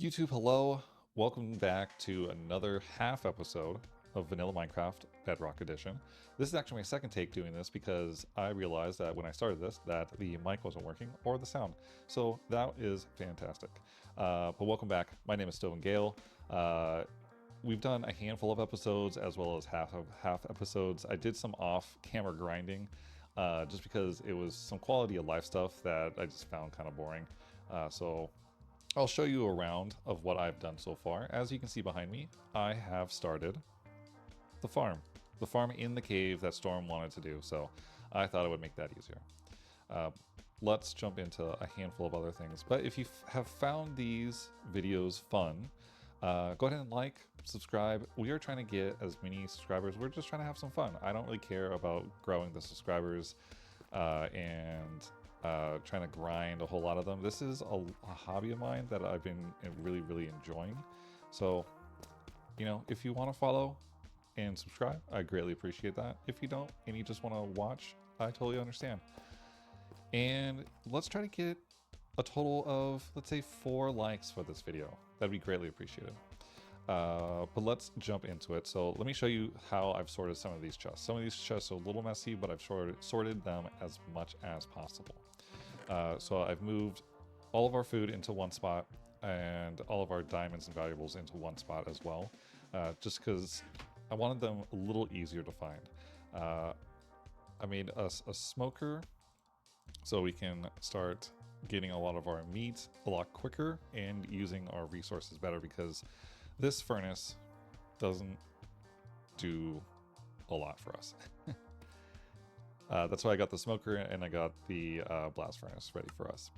YouTube, hello. Welcome back to another half episode of VanillaMinecraft Bedrock Edition. This is actually my second take doing this because I realized that when I started this that the mic wasn't working or the sound. So that is fantastic. But welcome back. My name is Stoven Gale. We've done a handful of episodes as well as half episodes. I did some off-camera grinding just because it was some quality of life stuff that I just found kind of boring. So I'll show you a round of what I've done so far. As you can see behind me, I have started the farm in the cave that Storm wanted to do, so I thought it would make that easier. Let's jump into a handful of other things. But if you have found these videos fun, go ahead and like, subscribe. We are trying to get as many subscribers. We're just trying to have some fun. I don't really care about growing the subscribers and trying to grind a whole lot of them. This is a hobby of mine that I've been really enjoying. So, you know, if you want to follow and subscribe, I greatly appreciate that. If you don't and you just want to watch, I totally understand. And let's try to get a total of, let's say, 4 likes for this video. That'd be greatly appreciated. But let's jump into it. So let me show you how I've sorted some of these chests. Some of these chests are a little messy, but I've sorted them as much as possible. So I've moved all of our food into one spot and all of our diamonds and valuables into one spot as well, just because I wanted them a little easier to find. I made us a smoker so we can start getting a lot of our meat a lot quicker and using our resources better, because this furnace doesn't do a lot for us. That's why I got the smoker and I got the blast furnace ready for us.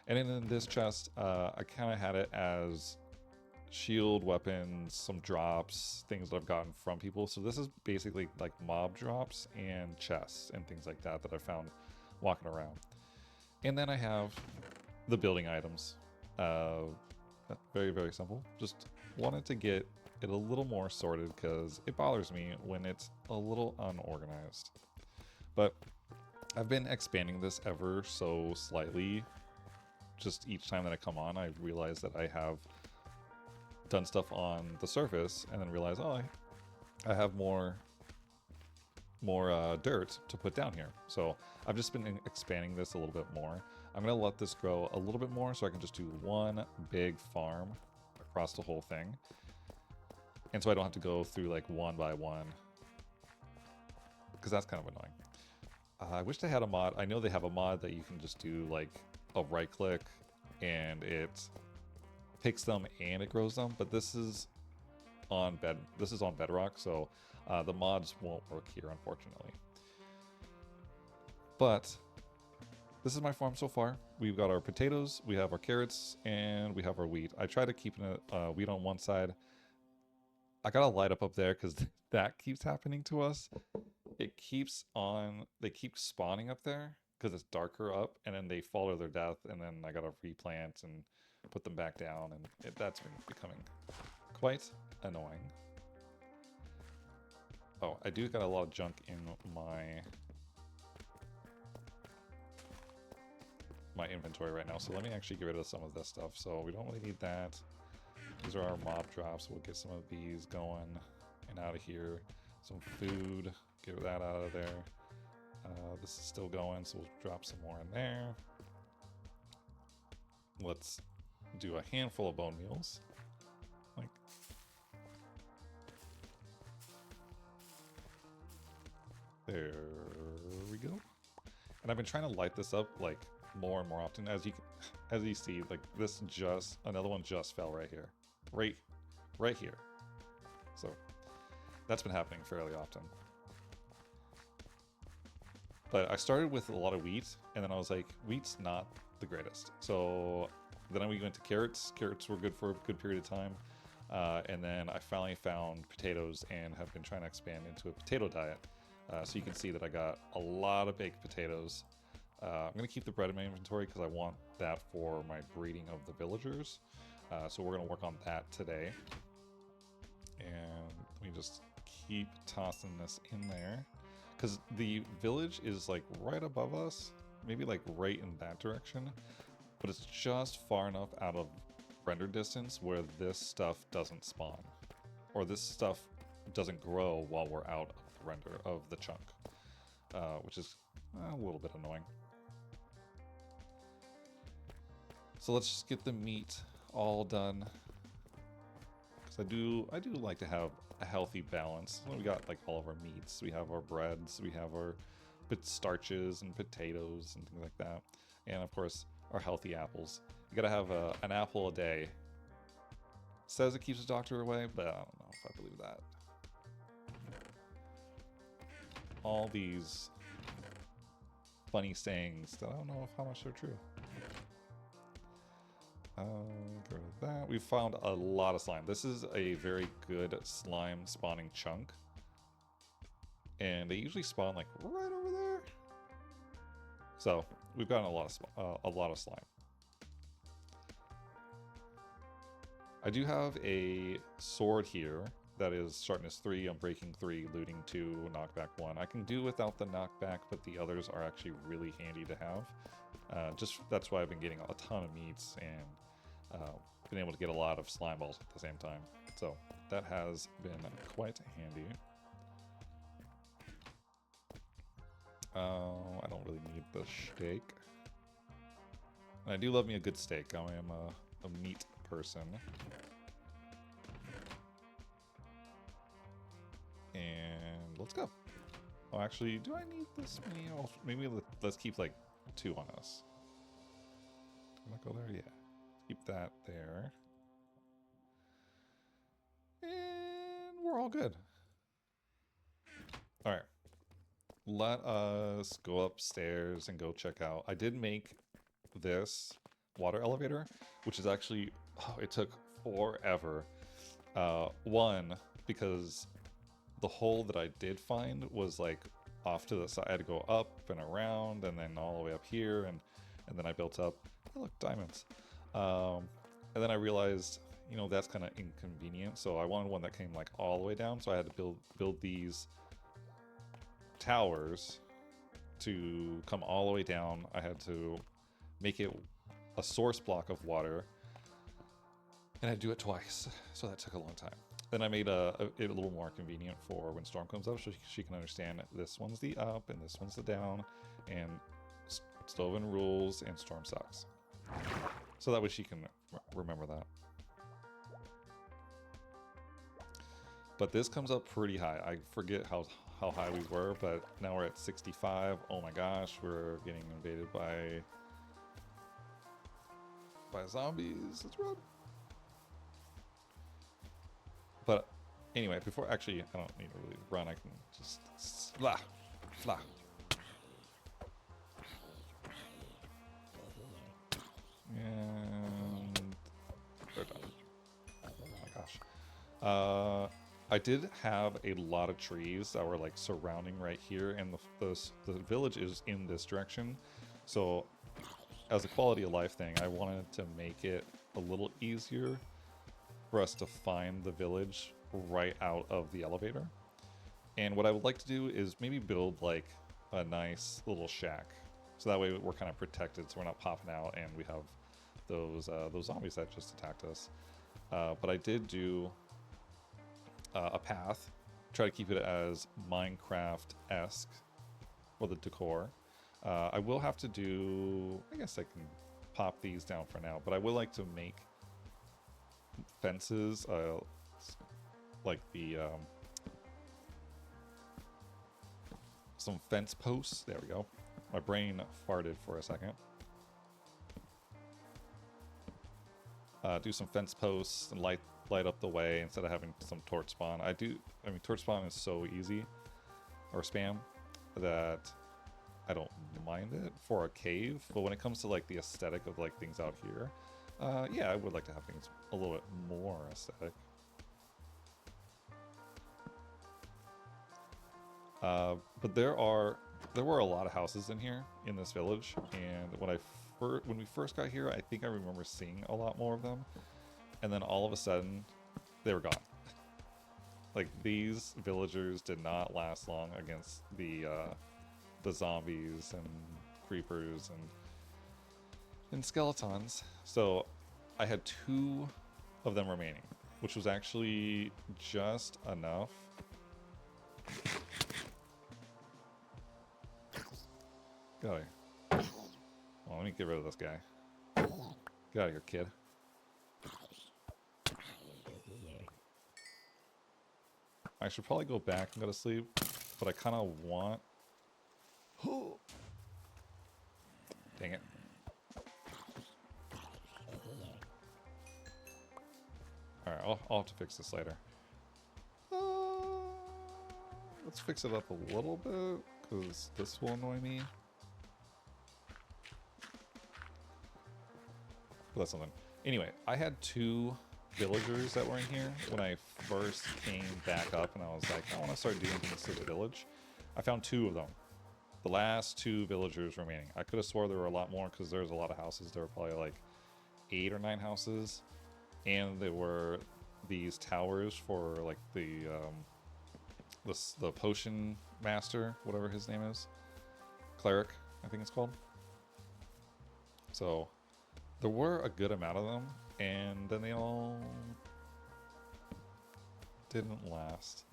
And then in this chest, I kind of had it as shield weapons, some drops, things that I've gotten from people. So this is basically like mob drops and chests and things like that that I found walking around. And then I have the building items. Very simple. Just wanted to get it a little more sorted because it bothers me when it's a little unorganized. But I've been expanding this ever so slightly. Just each time that I come on, I realize that I have done stuff on the surface and then realize, oh, I have more dirt to put down here. So I've just been expanding this a little bit more. I'm going to let this grow a little bit more so I can just do one big farm across the whole thing. And so I don't have to go through like one by one, because that's kind of annoying. I wish they had a mod. I know they have a mod that you can just do like a right click and it picks them and it grows them, but this is on Bedrock, so the mods won't work here, unfortunately. But this is my farm so far. We've got our potatoes, we have our carrots, and we have our wheat. I try to keep wheat on one side. I gotta light up there because that keeps happening to us. They keep spawning up there because it's darker up, and then they fall to their death, and then I gotta replant and put them back down, and that's been becoming quite annoying. Oh, I do got a lot of junk in my inventory right now, so let me actually get rid of some of this stuff. So we don't really need that. These are our mob drops. We'll get some of these going and out of here. Some food, get that out of there. This is still going, so we'll drop some more in there. Let's do a handful of bone meals. Like, there we go. And I've been trying to light this up like more and more often. As you see, like this another one just fell right here. Right here. So that's been happening fairly often. But I started with a lot of wheat, and then I was like, wheat's not the greatest. So then we went to carrots. Carrots were good for a good period of time. And then I finally found potatoes and have been trying to expand into a potato diet. So you can see that I got a lot of baked potatoes. I'm going to keep the bread in my inventory because I want that for my breeding of the villagers. So we're going to work on that today. And let me just keep tossing this in there, because the village is like right above us, maybe like right in that direction, but it's just far enough out of render distance where this stuff doesn't spawn. Or this stuff doesn't grow while we're out of the render of the chunk. Which is a little bit annoying. So let's just get the meat all done. Because I do like to have a healthy balance. We got like all of our meats, we have our breads, we have our starches and potatoes and things like that. And of course, our healthy apples. You gotta have an apple a day. Says it keeps the doctor away, but I don't know if I believe that. All these funny sayings that I don't know how much they're true. Go to that. We found a lot of slime. This is a very good slime spawning chunk. And they usually spawn like right over there. So we've gotten a lot of slime. I do have a sword here that is sharpness 3, unbreaking 3, looting 2, knockback 1. I can do without the knockback, but the others are actually really handy to have. That's why I've been getting a ton of meats and been able to get a lot of slime balls at the same time. So that has been quite handy. I don't really need the steak. I do love me a good steak. I am a meat person. And let's go. Oh, actually, do I need this many? Oh, maybe let's keep like 2 on us. Can I go there? Yeah. Keep that there. And we're all good. All right. Let us go upstairs and go check out. I did make this water elevator, which is actually, it took forever. One, because the hole that I did find was like off to the side. I had to go up and around and then all the way up here, and then I built up. Oh, look, diamonds. And then I realized, you know, that's kind of inconvenient. So I wanted one that came like all the way down. So I had to build these towers to come all the way down. I had to make it a source block of water, and I do it twice, so that took a long time. Then I made it a little more convenient for when Storm comes up, so she can understand this one's the up and this one's the down, and Stoven rules and Storm sucks. So that way she can remember that. But this comes up pretty high. I forget how high we were, but now we're at 65. Oh my gosh, we're getting invaded by zombies. Let's run. But anyway, actually, I don't need to really run. I can just fly. And they're done. Oh my gosh. I did have a lot of trees that were like surrounding right here, and the village is in this direction. So as a quality of life thing, I wanted to make it a little easier for us to find the village right out of the elevator. And what I would like to do is maybe build like a nice little shack, so that way we're kind of protected, so we're not popping out and we have those zombies that just attacked us. But I did do a path, try to keep it as Minecraft-esque for the decor. I will have to do, I guess I can pop these down for now, but I would like to make fences, like the some fence posts. There we go. My brain farted for a second. Do some fence posts and light up the way instead of having some torch spawn. I mean, torch spawn is so easy, or spam, that I don't mind it for a cave. But when it comes to like the aesthetic of like things out here, yeah, I would like to have things a little bit more aesthetic. But there were a lot of houses in here in this village, and when we first got here, I think I remember seeing a lot more of them, and then all of a sudden they were gone. Like, these villagers did not last long against the zombies and creepers and skeletons. So I had 2 of them remaining, which was actually just enough. Get out of here. Well, let me get rid of this guy. Get out of here, kid. I should probably go back and go to sleep, but I kind of want... Dang it. Alright, I'll have to fix this later. Let's fix it up a little bit, because this will annoy me. But that's something. Anyway, I had 2 villagers that were in here when I first came back up, and I was like, I want to start doing things to the village. I found 2 of them. The last 2 villagers remaining. I could have swore there were a lot more because there's a lot of houses. There were probably like 8 or 9 houses, and there were these towers for like the potion master, whatever his name is, cleric, I think it's called. So there were a good amount of them, and then they all didn't last.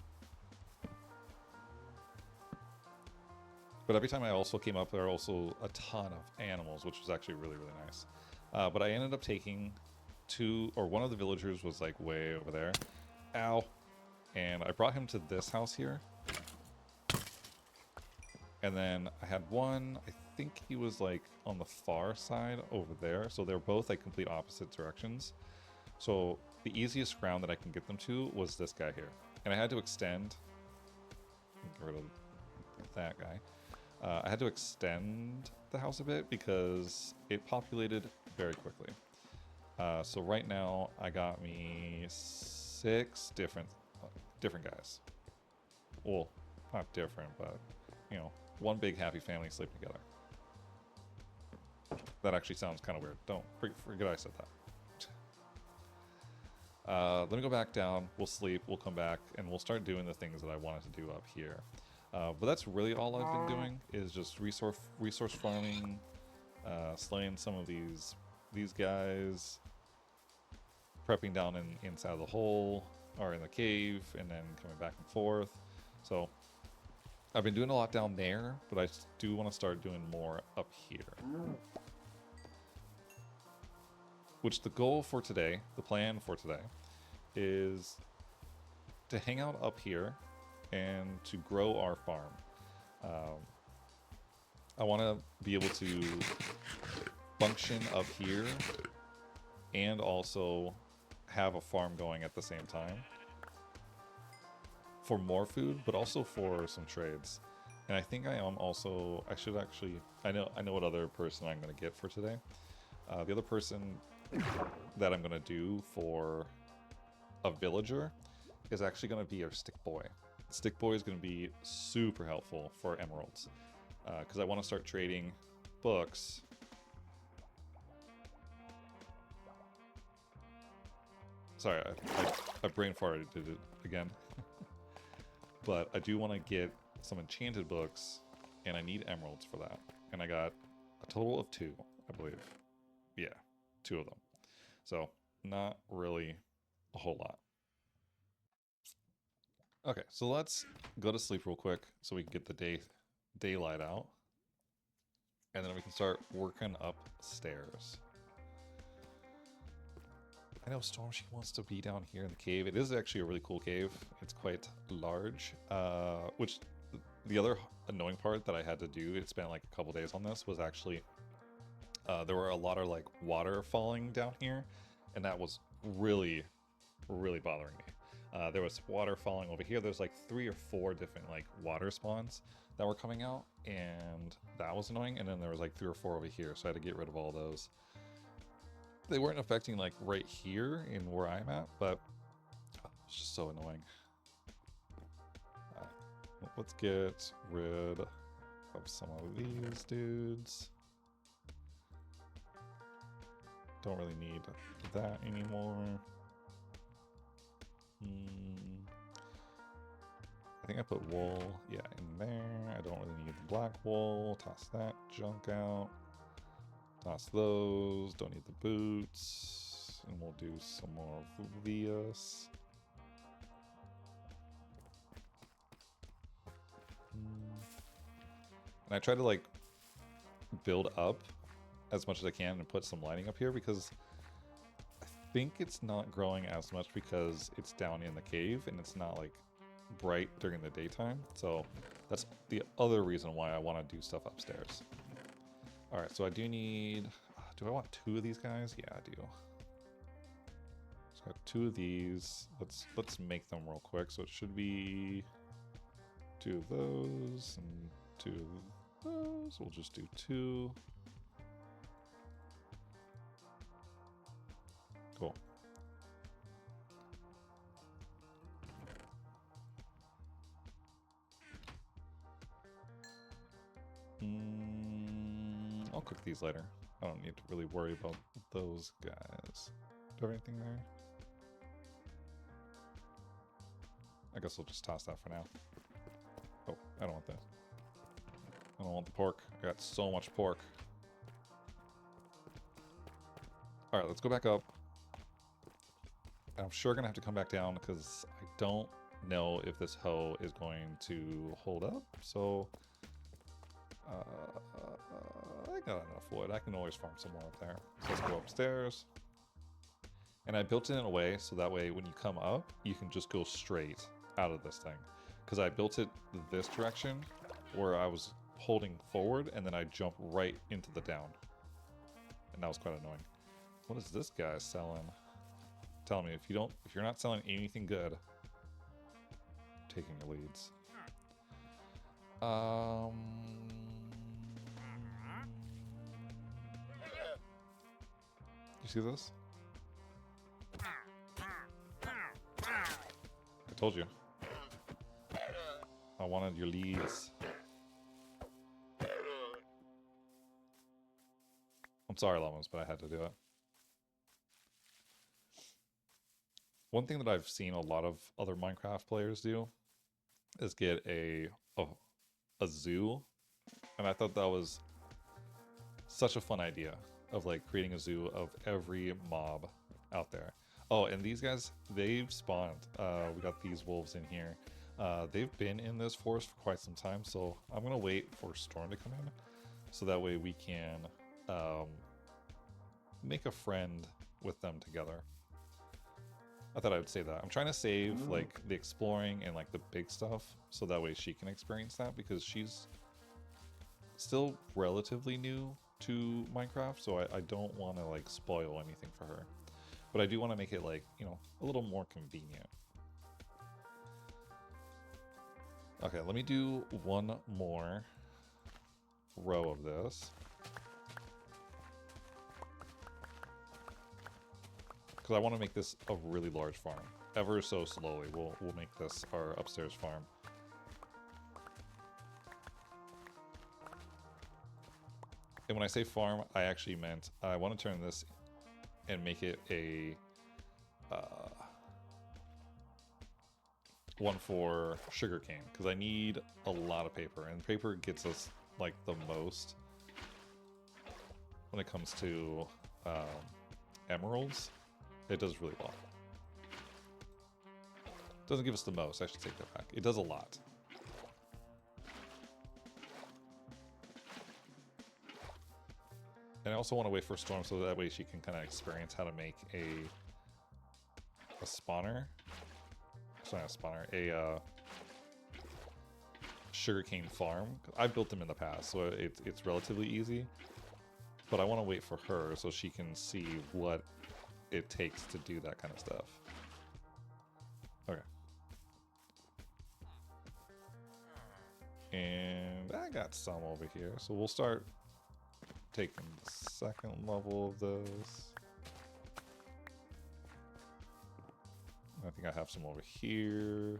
But every time I also came up, there were also a ton of animals, which was actually really, really nice. But I ended up taking 2, or one of the villagers was like way over there. Ow. And I brought him to this house here. And then I had one, I think he was like on the far side over there. So they're both like complete opposite directions. So the easiest ground that I can get them to was this guy here. And I had to extend, get rid of that guy. I had to extend the house a bit because it populated very quickly. So right now I got me 6 different guys. Well, not different, but you know, one big happy family sleeping together. That actually sounds kind of weird. Don't forget I said that. Let me go back down. We'll sleep. We'll come back, and we'll start doing the things that I wanted to do up here. But that's really all I've been doing is just resource farming, slaying some of these guys, prepping down inside of the hole or in the cave, and then coming back and forth. So I've been doing a lot down there, but I do want to start doing more up here. Which the goal for today, the plan for today, is to hang out up here and to grow our farm. I want to be able to function up here and also have a farm going at the same time for more food, but also for some trades. And I think I am also, I know what other person I'm going to get for today. The other person that I'm going to do for a villager is actually going to be our stick boy. Stick boy is going to be super helpful for emeralds because I want to start trading books. Sorry, I brain farted did it again. But I do want to get some enchanted books, and I need emeralds for that. And I got a total of 2, I believe. Yeah, 2 of them. So not really a whole lot. Okay, so let's go to sleep real quick so we can get the daylight out. And then we can start working upstairs. I know Storm, she wants to be down here in the cave. It is actually a really cool cave. It's quite large, which the other annoying part that I had to do, it spent like a couple days on this, was actually there were a lot of like water falling down here, and that was really, really bothering me. There was water falling over here. There's like 3 or 4 different like water spawns that were coming out, and that was annoying. And then there was like 3 or 4 over here, so I had to get rid of all those. They weren't affecting like right here in where I'm at, but it's just so annoying. Let's get rid of some of these dudes. Don't really need that anymore. I think I put wool, yeah, in there. I don't really need the black wool. Toss that junk out. Toss those. Don't need the boots. and we'll do some more of this. And I try to like build up as much as I can and put some lighting up here because I think it's not growing as much because it's down in the cave and it's not like bright during the daytime. So that's the other reason why I want to do stuff upstairs. All right, so I do need, do I want 2 of these guys? Yeah, I do. So I got 2 of these. Let's make them real quick. So it should be 2 of those and 2 of those. We'll just do 2. Cool. I'll cook these later. I don't need to really worry about those guys. Do I have anything there? I guess I'll just toss that for now. Oh, I don't want that. I don't want the pork. I got so much pork. Alright, let's go back up. I'm sure gonna have to come back down because I don't know if this hoe is going to hold up. So I got enough wood. I can always farm some more up there. So let's go upstairs. And I built it in a way so that way when you come up, you can just go straight out of this thing. Because I built it this direction where I was holding forward and then I jump right into the down. And that was quite annoying. What is this guy selling? Tell me if you're not selling anything good, taking your leads. You see this? I told you. I wanted your leads. I'm sorry, Llamas, but I had to do it. One thing that I've seen a lot of other Minecraft players do is get a zoo, and I thought that was such a fun idea of like creating a zoo of every mob out there. Oh, and these guys, they've spawned. We got these wolves in here. They've been in this forest for quite some time, so I'm gonna wait for Storm to come in, so that way we can make a friend with them together. I thought I would say that. I'm trying to save like the exploring and like the big stuff, so that way she can experience that because she's still relatively new to Minecraft, so I don't want to like spoil anything for her. But I do want to make it like, you know, a little more convenient. Okay, let me do one more row of this. Because I want to make this a really large farm. Ever so slowly, we'll make this our upstairs farm. And when I say farm, I actually meant I want to turn this and make it a one for sugarcane, because I need a lot of paper, and paper gets us like the most when it comes to emeralds. It does really well. Doesn't give us the most, I should take that back. It does a lot. And I also want to wait for Storm so that way she can kind of experience how to make a spawner. Sorry, not a spawner. A sugarcane farm. I've built them in the past, so it's relatively easy. But I want to wait for her so she can see what it takes to do that kind of stuff. Okay. And I got some over here, so we'll start taking the second level of this. I think I have some over here.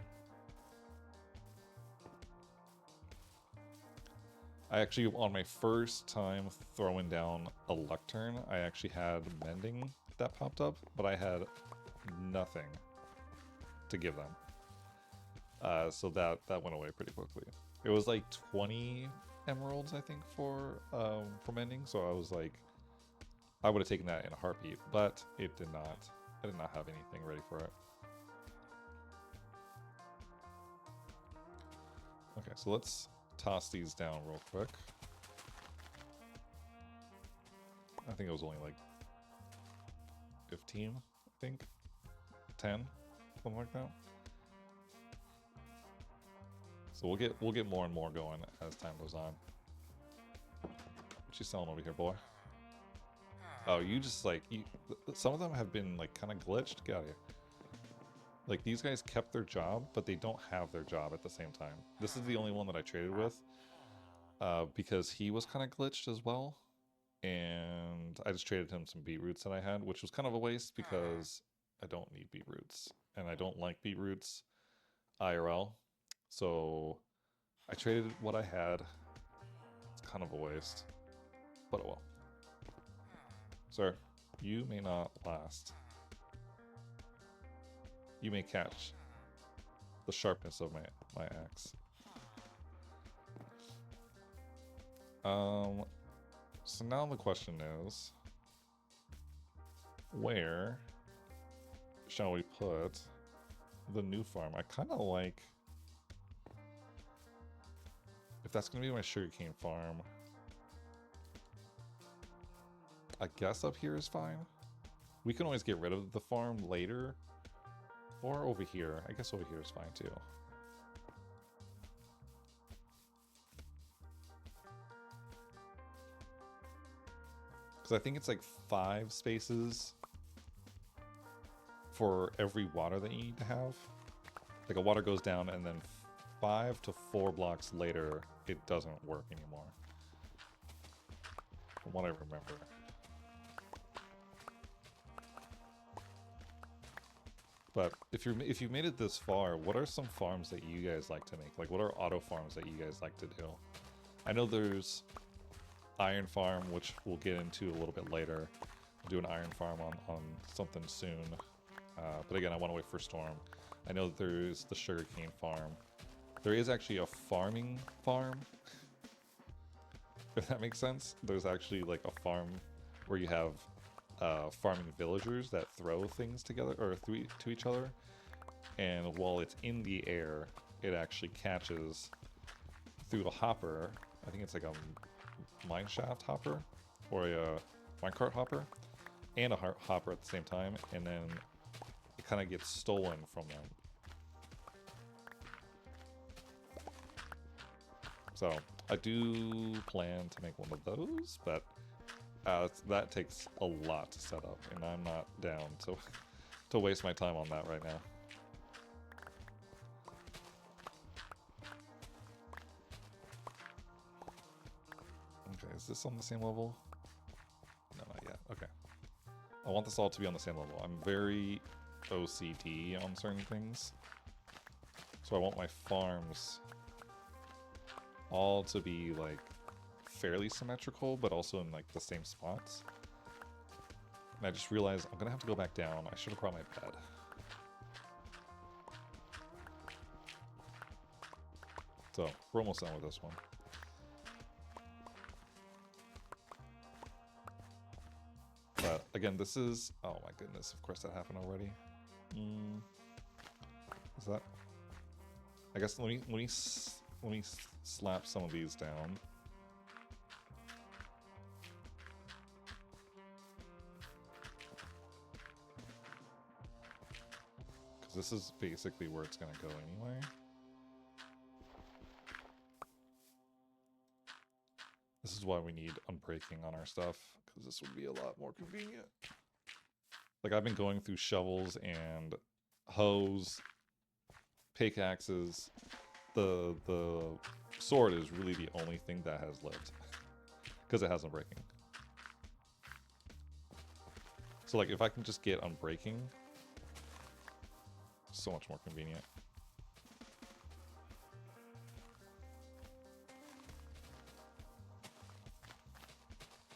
I actually, on my first time throwing down a lectern, I actually had mending that popped up, but I had nothing to give them. So that went away pretty quickly. It was like 20 emeralds, I think, for mending. So I was like, I would have taken that in a heartbeat, but it did not. I did not have anything ready for it. Okay, so let's toss these down real quick. I think it was only like 15, I think. 10, something like that. So we'll get more and more going as time goes on. What you selling over here, boy? Oh, you just like some of them have been like kind of glitched. Get out of here. Like these guys kept their job, but they don't have their job at the same time. This is the only one that I traded with because he was kind of glitched as well. And I just traded him some beetroots that I had, which was kind of a waste because I don't need beetroots and I don't like beetroots IRL. So I traded what I had. It's kind of a waste, but oh well. Sir, you may not last. You may catch the sharpness of my axe. So now the question is, where shall we put the new farm? I kind of like, if that's going to be my sugarcane farm, I guess up here is fine. We can always get rid of the farm later, or over here. I guess over here is fine too. Because I think it's like 5 spaces for every water that you need to have. Like a water goes down and then 5 to 4 blocks later, it doesn't work anymore. From what I remember. But if you've made it this far, what are some farms that you guys like to make? Like what are auto farms that you guys like to do? I know there's iron farm, which we'll get into a little bit later. We'll do an iron farm on something soon. But again, I want to wait for Storm. I know that there's the sugarcane farm. There is actually a farming farm. If that makes sense. There's actually like a farm where you have farming villagers that throw things together or to each other. And while it's in the air, it actually catches through a hopper. I think it's like a mineshaft hopper or a minecart hopper and a hopper at the same time, and then it kind of gets stolen from them. So I do plan to make one of those, but that takes a lot to set up, and I'm not down to waste my time on that right now. Okay, is this on the same level? No, not yet. Okay. I want this all to be on the same level. I'm very OCD on certain things. So I want my farms all to be like fairly symmetrical, but also in like the same spots. And I just realized I'm gonna have to go back down. I should have brought my bed. So we're almost done with this one. But again, this is, oh my goodness, of course that happened already. Is that, I guess let me slap some of these down. Because this is basically where it's going to go anyway. This is why we need unbreaking on our stuff, because this would be a lot more convenient. Like, I've been going through shovels and hoes, pickaxes. The sword is really the only thing that has lived, because it has unbreaking. So, like, if I can just get unbreaking, so much more convenient.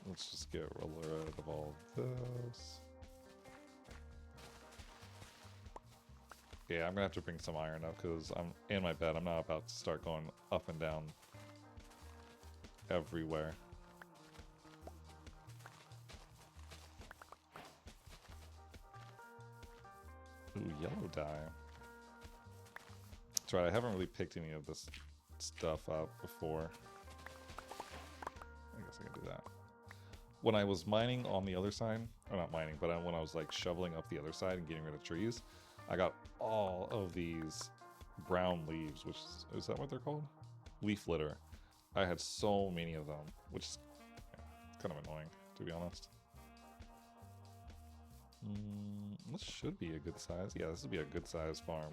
Let's just get rid of all this. Yeah, I'm gonna have to bring some iron up because I'm in my bed. I'm not about to start going up and down everywhere. Ooh, yellow dye. That's right, I haven't really picked any of this stuff up before. I guess I can do that. When I was mining on the other side, or not mining, but when I was like shoveling up the other side and getting rid of trees, I got all of these brown leaves, which is that what they're called? Leaf litter. I had so many of them, which is kind of annoying, to be honest. This should be a good size. Yeah, this would be a good size farm.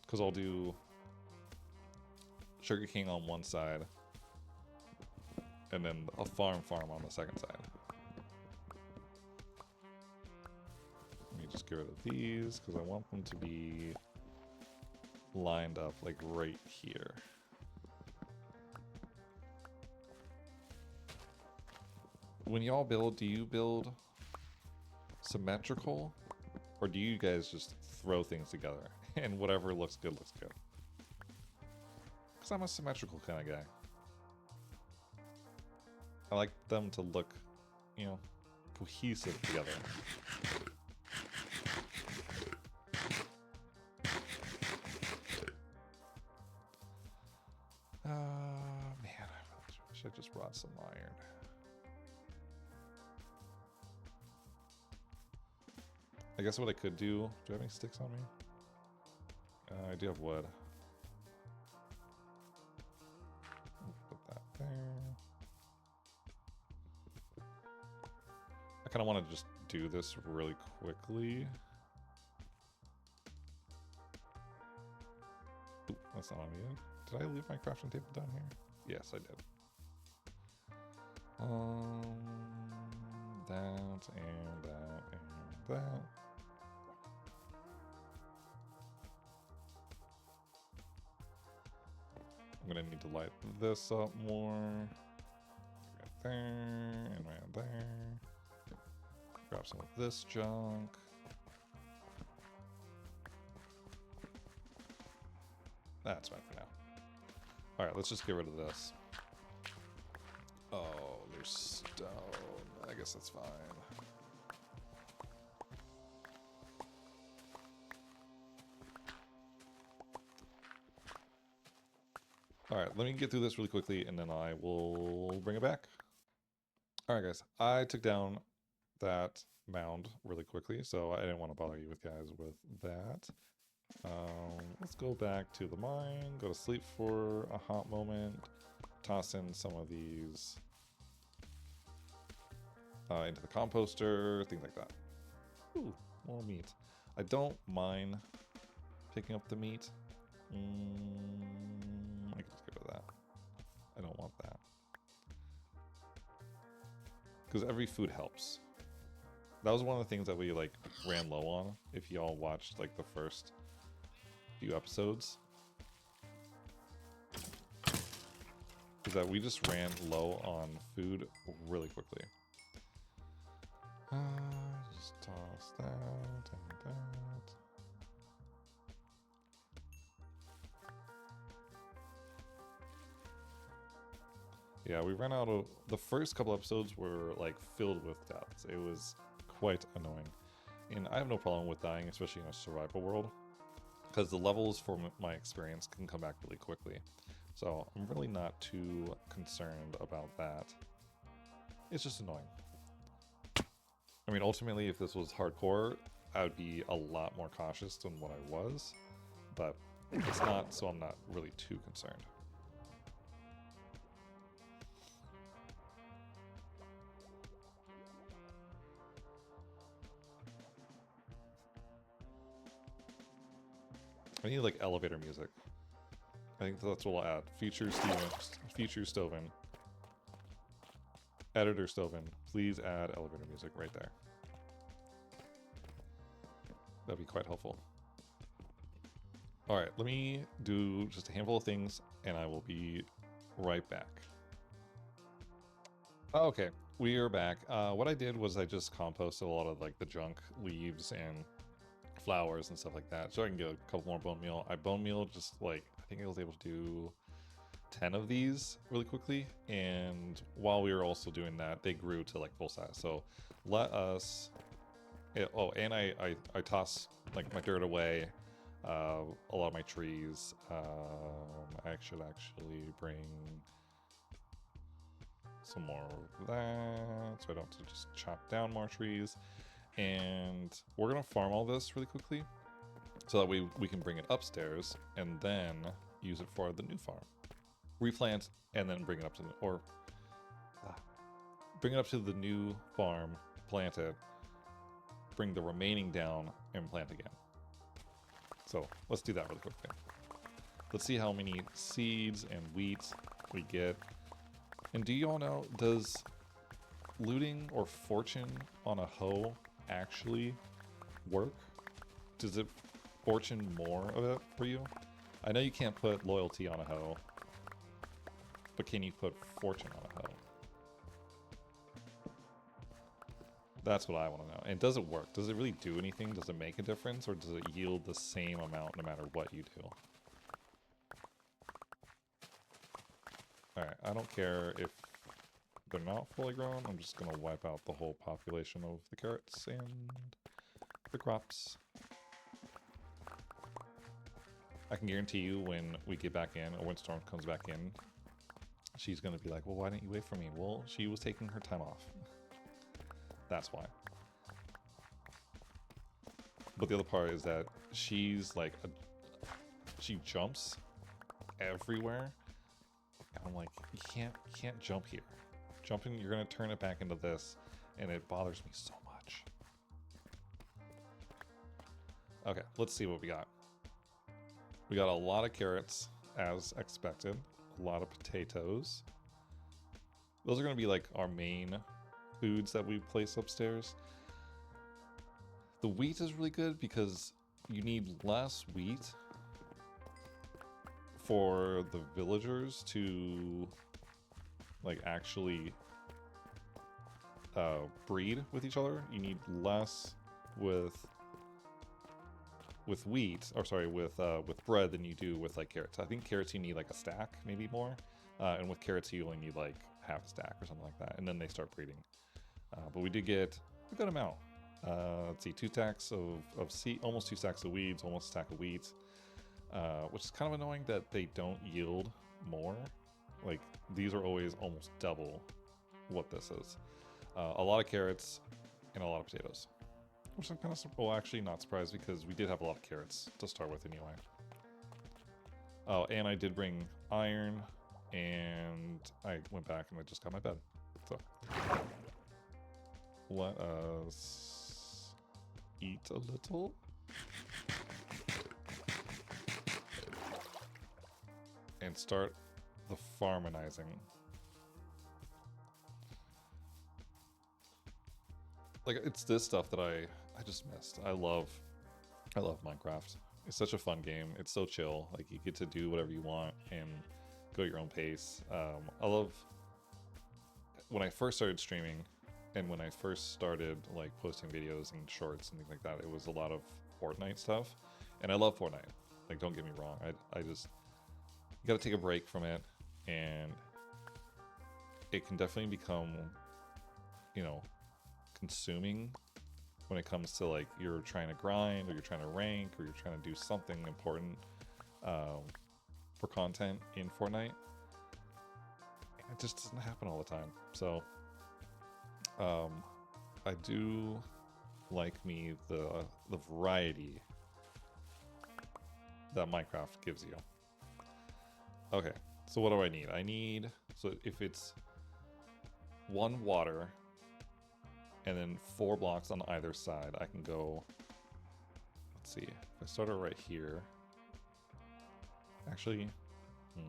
Because I'll do sugarcane on one side, and then a farm on the second side. Let me just get rid of these, because I want them to be lined up like right here. When y'all build, do you build symmetrical, or do you guys just throw things together and whatever looks good looks good? Because I'm a symmetrical kind of guy. I like them to look, you know, cohesive together. Man, I wish I just brought some iron. I guess what I could do I have any sticks on me? I do have wood. Put that there. I kind of want to just do this really quickly. Oop, that's not on me yet. Did I leave my crafting table down here? Yes, I did. That and that and that. I'm gonna need to light this up more. Right there and right there. Grab some of this junk. That's fine for now. Alright, let's just get rid of this. Oh, there's stone. I guess that's fine. Alright, let me get through this really quickly and then I will bring it back. Alright guys, I took down that mound really quickly, so I didn't want to bother you guys with that. Let's go back to the mine, go to sleep for a hot moment, toss in some of these into the composter, things like that. Ooh, more meat. I don't mind picking up the meat. I can just get rid of that. I don't want that. Because every food helps. That was one of the things that we like ran low on, if y'all watched like the first few episodes. Is that we just ran low on food really quickly. Just toss that and that. Yeah, we ran out of... The first couple episodes were like filled with deaths. It was quite annoying. And I have no problem with dying, especially in a survival world, because the levels, from my experience, can come back really quickly. So I'm really not too concerned about that. It's just annoying. I mean, ultimately, if this was hardcore, I would be a lot more cautious than what I was. But it's not, so I'm not really too concerned. I need like elevator music. I think that's what we'll add. Feature Stoven. Editor Stoven. Please add elevator music right there. That'd be quite helpful. Alright, let me do just a handful of things and I will be right back. Okay, we are back. What I did was I just composted a lot of like the junk leaves and flowers and stuff like that, so I can get a couple more bone meal. I bone meal just like, I think I was able to do 10 of these really quickly, and while we were also doing that, they grew to like full size. So let us Oh, and I toss like my dirt away, a lot of my trees. I should actually bring some more of that, so I don't have to just chop down more trees. And we're gonna farm all this really quickly, so that we can bring it upstairs and then use it for the new farm. Replant and then bring it up to bring it up to the new farm, plant it, bring the remaining down, and plant again. So let's do that really quickly. Let's see how many seeds and wheat we get. And do you all know, does looting or fortune on a hoe actually work? Does it fortune more of it for you? I know you can't put loyalty on a hoe, but can you put fortune on a hoe? That's what I want to know. And does it work? Does it really do anything? Does it make a difference? Or does it yield the same amount no matter what you do? Alright, I don't care if they're not fully grown. I'm just going to wipe out the whole population of the carrots and the crops. I can guarantee you when we get back in, or when Storm comes back in, she's going to be like, well, why didn't you wait for me? Well, she was taking her time off. That's why. But the other part is that she's like, she jumps everywhere. And I'm like, you can't jump here. Jumping, you're gonna turn it back into this, and it bothers me so much. Okay, let's see what we got. We got a lot of carrots, as expected. A lot of potatoes. Those are gonna be like our main foods that we place upstairs. The wheat is really good because you need less wheat for the villagers to like actually breed with each other. You need less with wheat, or sorry, with bread than you do with like carrots. I think carrots you need like a stack, maybe more, and with carrots you only need like half a stack or something like that, and then they start breeding. But we did get a good amount. Let's see, 2 stacks of seed, almost 2 stacks of weeds, almost a stack of wheat, which is kind of annoying that they don't yield more. Like, these are always almost double what this is. A lot of carrots and a lot of potatoes, which I'm kind of, well, actually not surprised because we did have a lot of carrots to start with anyway. Oh, and I did bring iron, and I went back and I just got my bed. So let us eat a little. And start the farminizing. Like, it's this stuff that I just missed. I love Minecraft. It's such a fun game. It's so chill. Like, you get to do whatever you want and go at your own pace. I love when I first started streaming and when I first started like posting videos and shorts and things like that, it was a lot of Fortnite stuff. And I love Fortnite. Like, don't get me wrong. I just, you gotta take a break from it, and it can definitely become, you know, consuming when it comes to like you're trying to grind or you're trying to rank or you're trying to do something important for content in Fortnite. And it just doesn't happen all the time. So I do like me the variety that Minecraft gives you. Okay, so what do I need? I need, so if it's 1 water and then 4 blocks on either side, I can go, let's see, if I start it right here, actually, I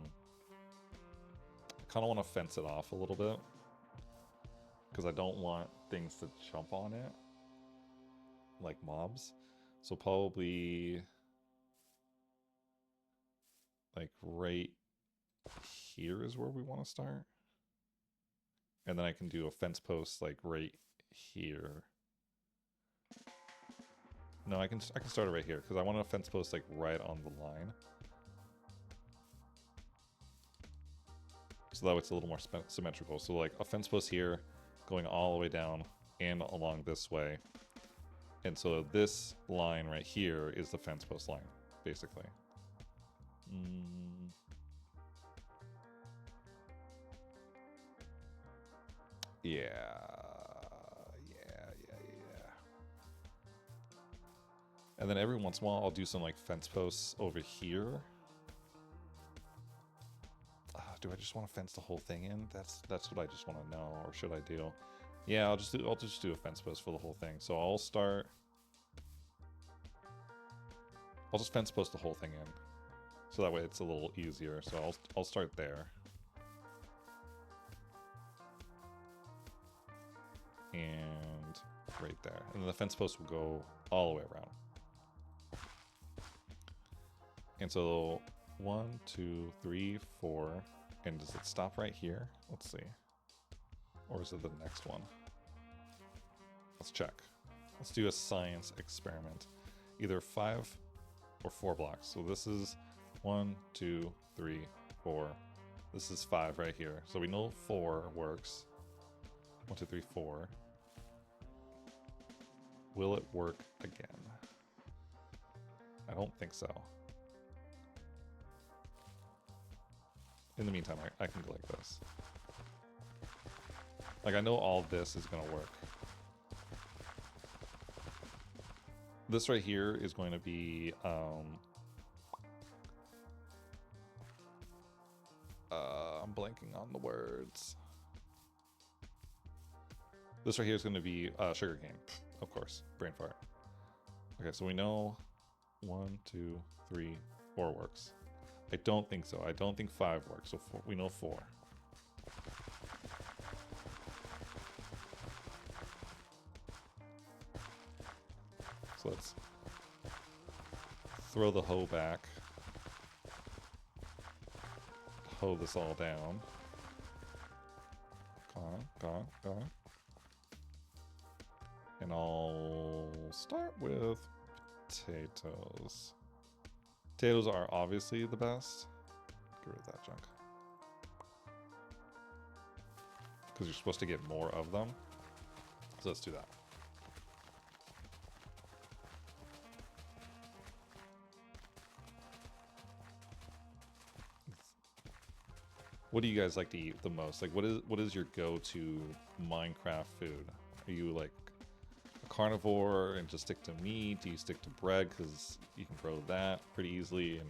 kind of want to fence it off a little bit because I don't want things to jump on it like mobs. So probably like right here is where we want to start. And then I can do a fence post like right here. No, I can start it right here because I want a fence post like right on the line. So that way it's a little more symmetrical. So like a fence post here going all the way down and along this way. And so this line right here is the fence post line, basically. Yeah. And then every once in a while, I'll do some like fence posts over here. Do I just want to fence the whole thing in? That's what I just want to know. Or should I do? Yeah, I'll just do a fence post for the whole thing. So I'll just fence post the whole thing in. So that way it's a little easier. So I'll start there. And right there. And then the fence post will go all the way around. And so 1, 2, 3, 4. And does it stop right here? Let's see. Or is it the next one? Let's check. Let's do a science experiment. Either 5 or 4 blocks. So this is 1, 2, 3, 4. This is 5 right here. So we know 4 works. 1, 2, 3, 4. Will it work again? I don't think so. In the meantime, I can go like this. Like, I know all this is going to work. This right here is going to be, I'm blanking on the words. This right here is going to be sugarcane, of course, brain fart. Okay, so we know 1, 2, 3, 4 works. I don't think so. I don't think 5 works, so we know 4. So let's throw the hoe back. Hoe this all down. Gone. And I'll start with potatoes. Potatoes are obviously the best. Get rid of that junk. Because you're supposed to get more of them. So let's do that. What do you guys like to eat the most? Like, what is your go-to Minecraft food? Are you like a carnivore and just stick to meat? Do you stick to bread because you can grow that pretty easily and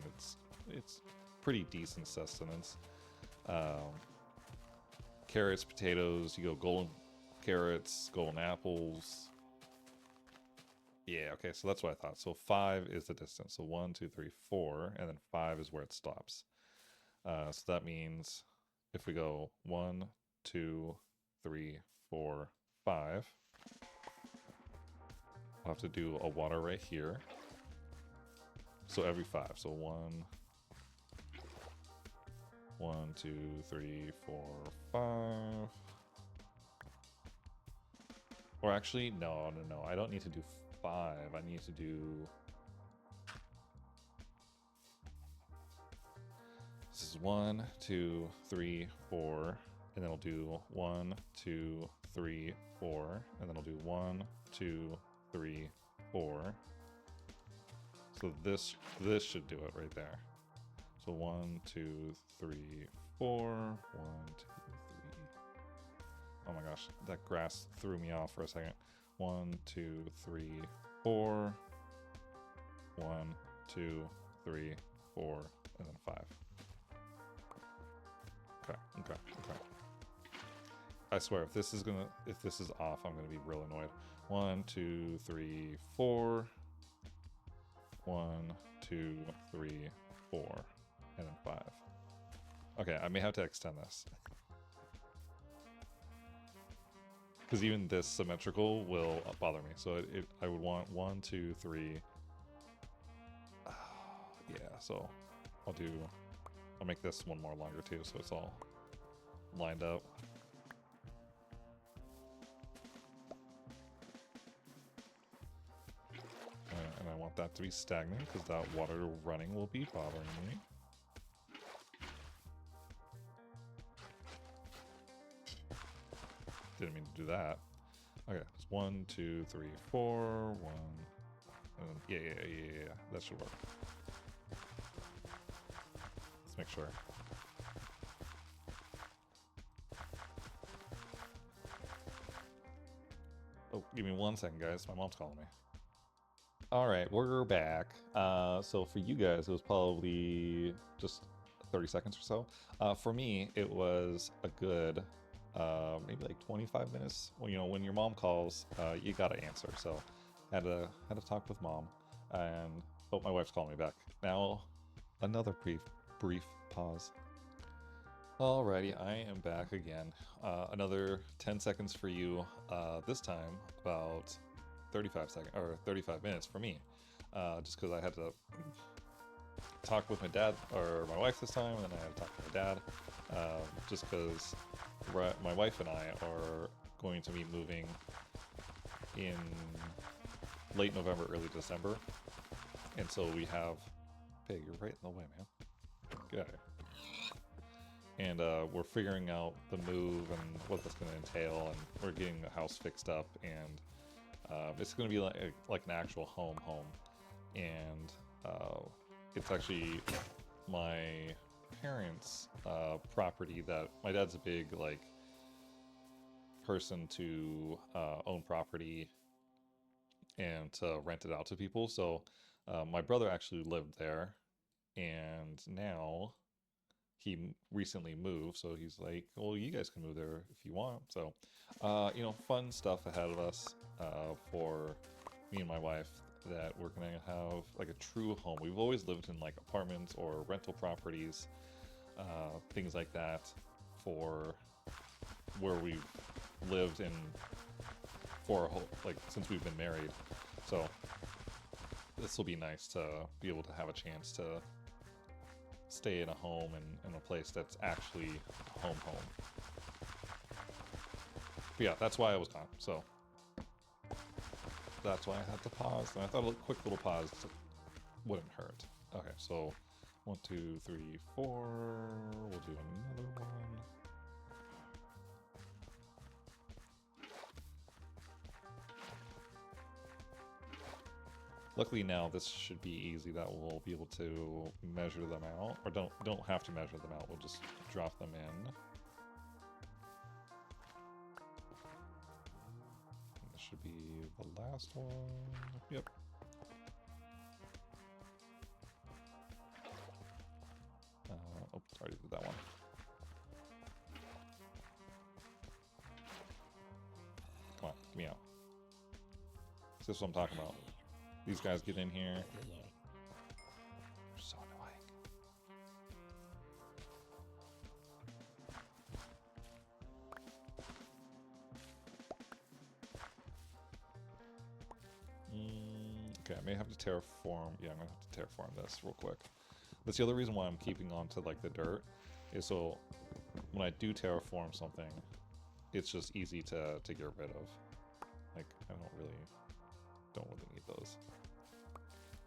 it's pretty decent sustenance? Carrots, potatoes. You go golden carrots, golden apples. Yeah, okay, so that's what I thought. So 5 is the distance. So 1, 2, 3, 4, and then 5 is where it stops. So that means if we go 1, 2, 3, 4, 5, I'll have to do a water right here. So every 5. So 1, 2, 3, 4, 5. Or actually, no. I don't need to do 5. I need to do... This is 1, 2, 3, 4, and then I'll do 1, 2, 3, 4, and then I'll do 1, 2, 3, 4. So this should do it right there. So 1, 2, 3, 4, 1, 2, 3. Oh my gosh, that grass threw me off for a second. 1, 2, 3, 4. 1, 2, 3, 4, and then 5. Okay. I swear, if this is off, I'm gonna be real annoyed. 1, 2, 3, 4. 1, 2, 3, 4, and then 5. Okay, I may have to extend this. Because even this symmetrical will bother me. So I would want 1, 2, 3. Yeah, so I'll make this one more longer too, so it's all lined up. And I want that to be stagnant because that water running will be bothering me. Didn't mean to do that. Okay, it's 1, 2, 3, 4, 1. Yeah. That should work. Let's make sure. Oh, give me 1 second, guys. My mom's calling me. All right, we're back. So for you guys, it was probably just 30 seconds or so. For me, it was a good maybe like 25 minutes. Well, you know, when your mom calls, you gotta answer. So had to talk with mom, and oh, my wife's calling me back now. Another brief pause. Alrighty, I am back again. Another 10 seconds for you. This time about 35 minutes for me. Just because I had to talk with my dad or my wife this time, and then I had to talk with my dad. Just because my wife and I are going to be moving in late November, early December, and so we have. Pig, you're right in the way, man. Get out of here. And we're figuring out the move and what that's going to entail, and we're getting the house fixed up, and it's going to be like an actual home, and it's actually my parents' property. That my dad's a big like person to own property and to rent it out to people. So my brother actually lived there, and now he recently moved, so he's like, well, you guys can move there if you want. So you know, fun stuff ahead of us for me and my wife, that we're gonna have like a true home. We've always lived in like apartments or rental properties, things like that, for where we've lived in for a whole, like since we've been married. So this will be nice to be able to have a chance to stay in a home and in a place that's actually home. But yeah, that's why I was gone. So that's why I had to pause. And I thought a quick little pause wouldn't hurt. Okay, so 1, 2, 3, 4. We'll do another one. Luckily now this should be easy, that we'll be able to measure them out, or don't have to measure them out, we'll just drop them in. And this should be the last one. Yep. Oh, already did that one. Come on, get me out. This is what I'm talking about. These guys get in here. So annoying. Okay, I may have to terraform. Yeah, I'm gonna have to terraform this real quick. That's the other reason why I'm keeping on to like the dirt, is so when I do terraform something, it's just easy to get rid of. Like I don't really need those.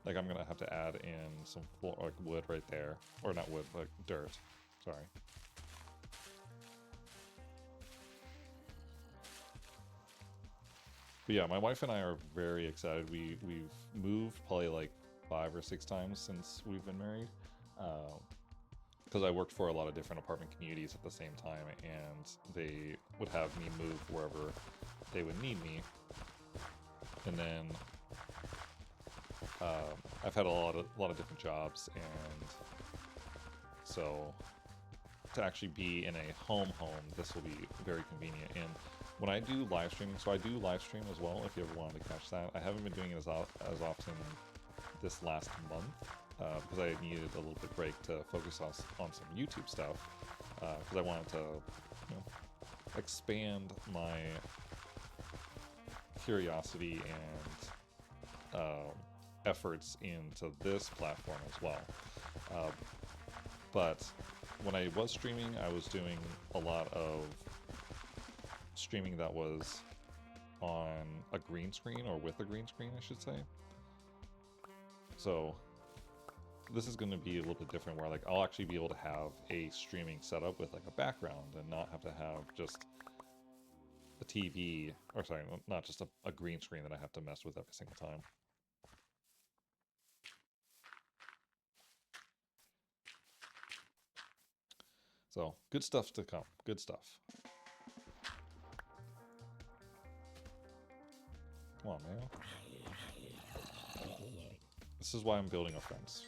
Like I'm gonna have to add in some like wood right there, or not wood, like dirt. Sorry. But yeah, my wife and I are very excited. We've moved probably like 5 or 6 times since we've been married, because I worked for a lot of different apartment communities at the same time, and they would have me move wherever they would need me, and then I've had a lot of different jobs, and so to actually be in a home, this will be very convenient. And when I do live streaming, so I do live stream as well, if you ever wanted to catch that. I haven't been doing it as often this last month, because I needed a little bit break to focus on some YouTube stuff, because I wanted to, you know, expand my curiosity and efforts into this platform as well. But when I was streaming, I was doing a lot of streaming that was on a green screen, or with a green screen, I should say. So this is going to be a little bit different, where like I'll actually be able to have a streaming setup with like a background, and not have to have just a TV, or sorry, not just a green screen that I have to mess with every single time. So, good stuff to come. Good stuff. Come on, man. This is why I'm building a fence.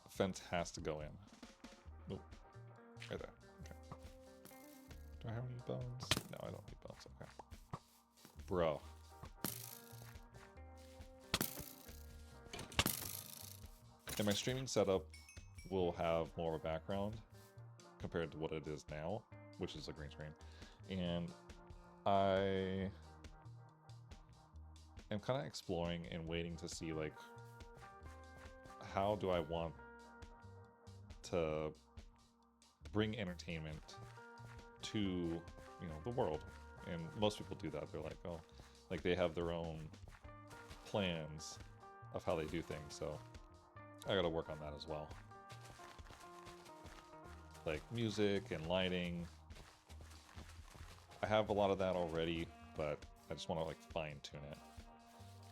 The fence has to go in. Nope. Right there. Okay. Do I have any bones? No, I don't need bones. Okay. Bro. And my streaming setup will have more of a background compared to what it is now, which is a green screen. And I am kind of exploring and waiting to see, like, how do I want to bring entertainment to, you know, the world. And most people do that. They're like, oh, like they have their own plans of how they do things. So I gotta work on that as well. Like music and lighting. I have a lot of that already, but I just want to like fine tune it.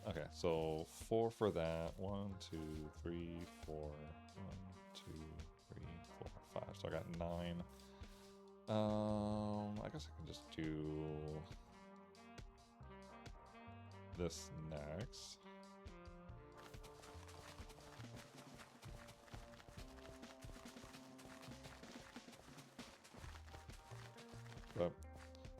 Okay, so 4 for that. 1, 2, 3, 4. 1, 2, 3, 4, 5. So I got 9. I guess I can just do this next. But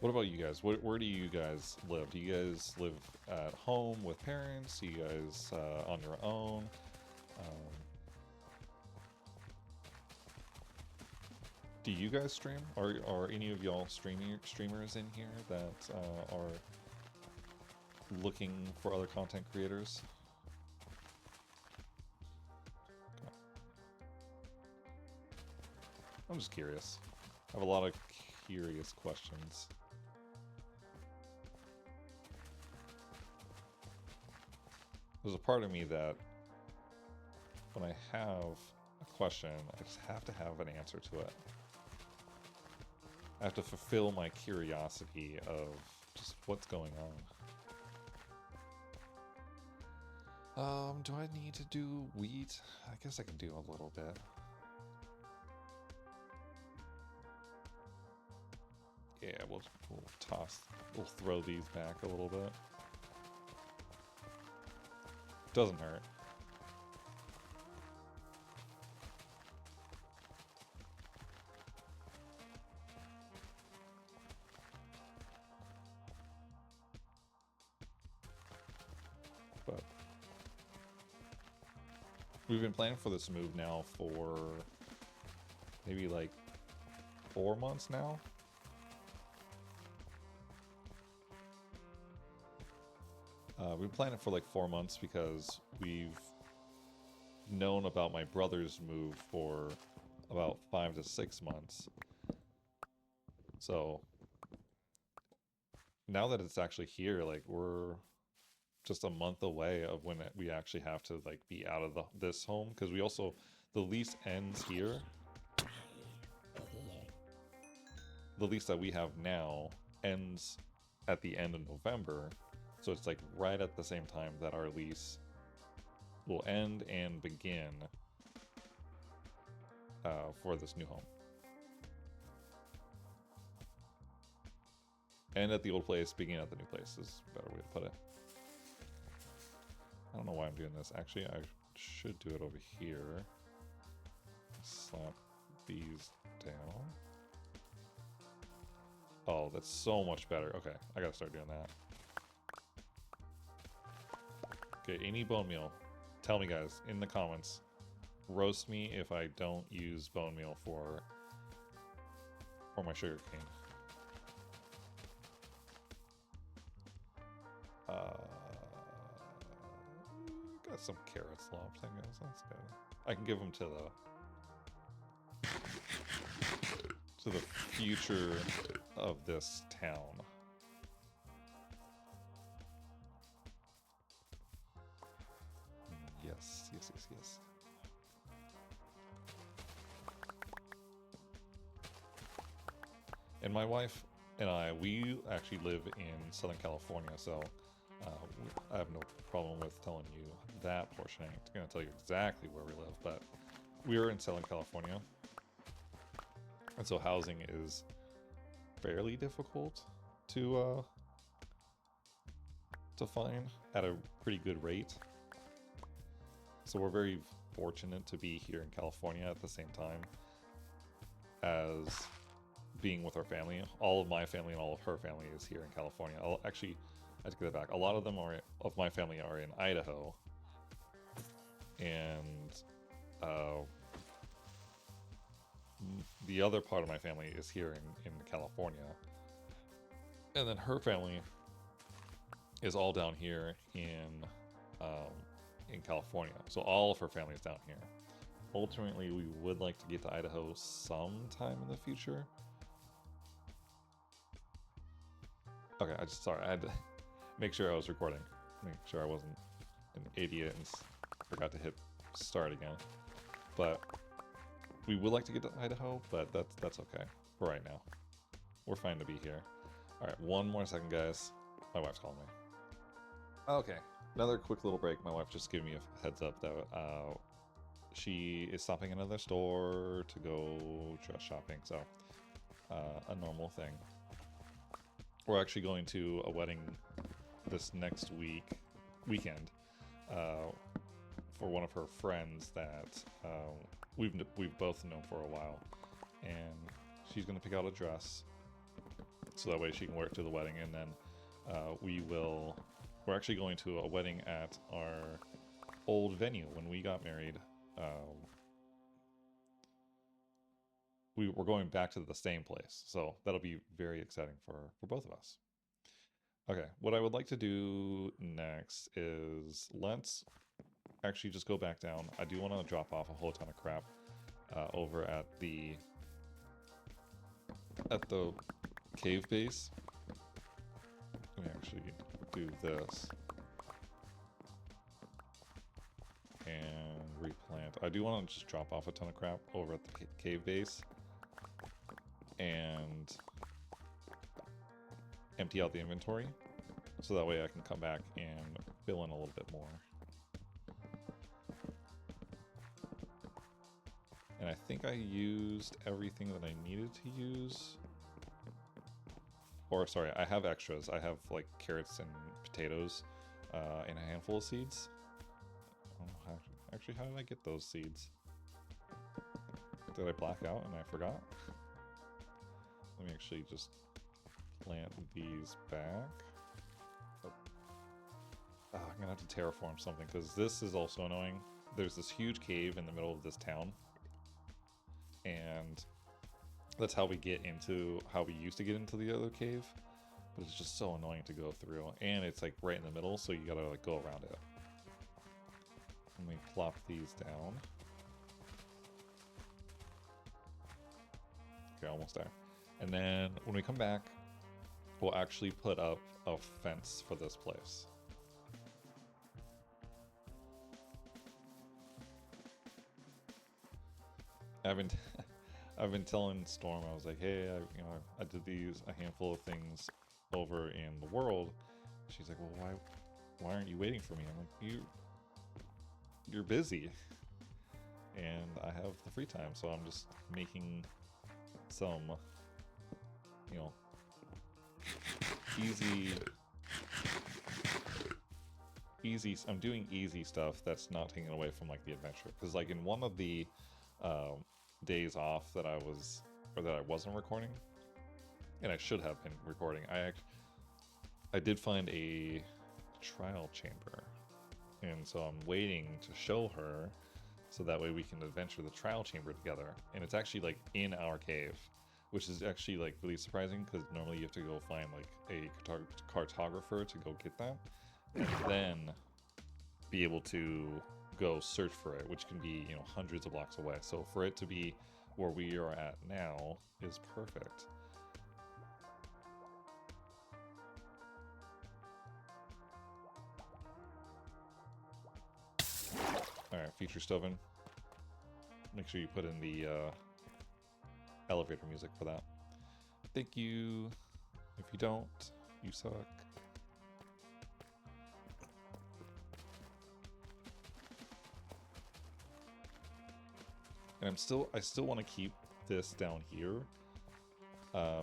what about you guys? Where do you guys live? Do you guys live at home with parents? Do you guys on your own? Do you guys stream? Are any of y'all streamers in here that are looking for other content creators? Okay. I'm just curious. I have a lot of curious questions. There's a part of me that when I have a question, I just have to have an answer to it. I have to fulfill my curiosity of just what's going on. Do I need to do wheat? I guess I can do a little bit. Yeah, we'll throw these back a little bit. Doesn't hurt. But we've been planning for this move now for maybe like 4 months now. We've been planning for like 4 months because we've known about my brother's move for about 5 to 6 months. So now that it's actually here, like we're just a month away of when we actually have to like be out of this home, because we also, the lease ends here. The lease that we have now ends at the end of November. So it's like right at the same time that our lease will end and begin for this new home. End at the old place, begin at the new place is a better way to put it. I don't know why I'm doing this. Actually, I should do it over here. Slap these down. Oh, that's so much better. Okay, I gotta start doing that. Okay, any bone meal, tell me guys in the comments. Roast me if I don't use bone meal for my sugar cane. Got some carrots left, I guess. That's good. I can give them to the future of this town. Yes, yes, yes, yes. And my wife and I, we actually live in Southern California, so I have no problem with telling you that portion. I'm going to tell you exactly where we live, but we're in Southern California, and so housing is fairly difficult to find at a pretty good rate. So we're very fortunate to be here in California at the same time as being with our family. All of my family and all of her family is here in California. Actually, I take that back. A lot of them of my family are in Idaho, and the other part of my family is here in California. And then her family is all down here in California. So all of her family is down here. Ultimately, we would like to get to Idaho sometime in the future. Okay, I had to make sure I was recording. Make sure I wasn't an idiot and forgot to hit start again. But we would like to get to Idaho, but that's okay for right now. We're fine to be here. All right, one more second, guys. My wife's calling me. Okay, another quick little break. My wife just gave me a heads up that she is stopping at another store to go dress shopping, so a normal thing. We're actually going to a wedding this next weekend for one of her friends that we've both known for a while, and she's going to pick out a dress so that way she can wear it to the wedding, and then we're actually going to a wedding at our old venue when we got married. We're going back to the same place, so that'll be very exciting for both of us. Okay, what I would like to do next is let's actually just go back down. I do want to drop off a whole ton of crap over at the cave base. Let me actually do this and replant. I do want to just drop off a ton of crap over at the cave base and empty out the inventory, so that way I can come back and fill in a little bit more. And I think I used everything that I needed to use. Or sorry, I have extras. I have like carrots and potatoes and a handful of seeds. Actually, how did I get those seeds? Did I black out and I forgot? Let me actually just plant these back. Oh. I'm gonna have to terraform something because this is also annoying. There's this huge cave in the middle of this town, and that's how we used to get into the other cave, but it's just so annoying to go through, and it's like right in the middle, so you gotta like go around it. Let me plop these down. Okay, almost there. And then when we come back, we'll actually put up a fence for this place. I've been telling Storm, I was like, hey, I did a handful of things over in the world. She's like, well, why aren't you waiting for me? I'm like, you're busy, and I have the free time, so I'm just making some, I'm doing easy stuff that's not taking away from like the adventure, because like in one of the days off that I wasn't recording, and I should have been recording, I did find a trial chamber, and so I'm waiting to show her so that way we can adventure the trial chamber together. And it's actually like in our cave, which is actually like really surprising, because normally you have to go find like a cartographer to go get that, and then be able to go search for it, which can be hundreds of blocks away. So for it to be where we are at now is perfect. All right, feature Stoven. Make sure you put in the elevator music for that. thank you. If you don't, you suck. And I still want to keep this down here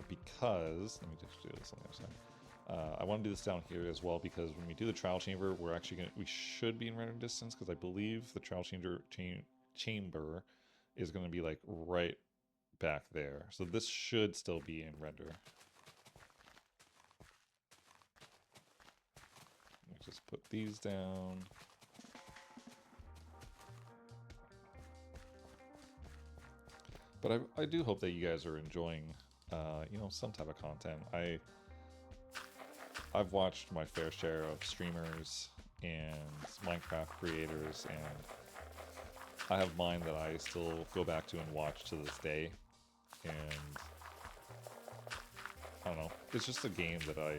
because let me just do this on the other side. I want to do this down here as well because when we do the trial chamber, we should be in render distance because I believe the trial chamber is going to be like right back there. So this should still be in render. Let me just put these down. But I do hope that you guys are enjoying, you know, some type of content. I've watched my fair share of streamers and Minecraft creators, and I have mine that I still go back to and watch to this day. And I don't know, it's just a game that I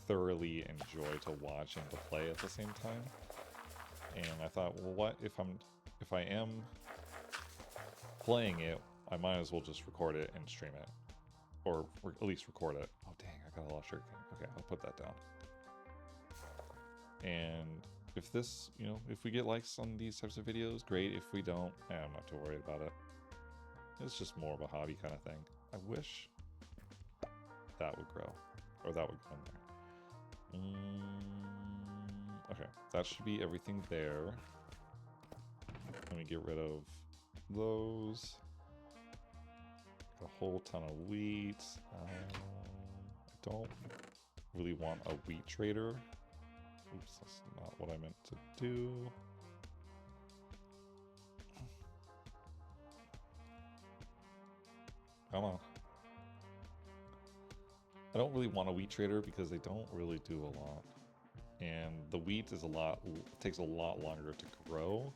thoroughly enjoy to watch and to play at the same time. And I thought, well, what if I am playing it, I might as well just record it and stream it. Or at least record it. Oh dang, I got a lost sugar cane. Okay, I'll put that down. And if this, you know, if we get likes on these types of videos, great. If we don't, I'm not too worried about it. It's just more of a hobby kind of thing. I wish that would grow. Or that would go in there. Okay, that should be everything there. Let me get rid of those. A whole ton of wheat. I don't really want a wheat trader. Oops, that's not what I meant to do. Come on. I don't really want a wheat trader because they don't really do a lot. And the wheat is takes a lot longer to grow,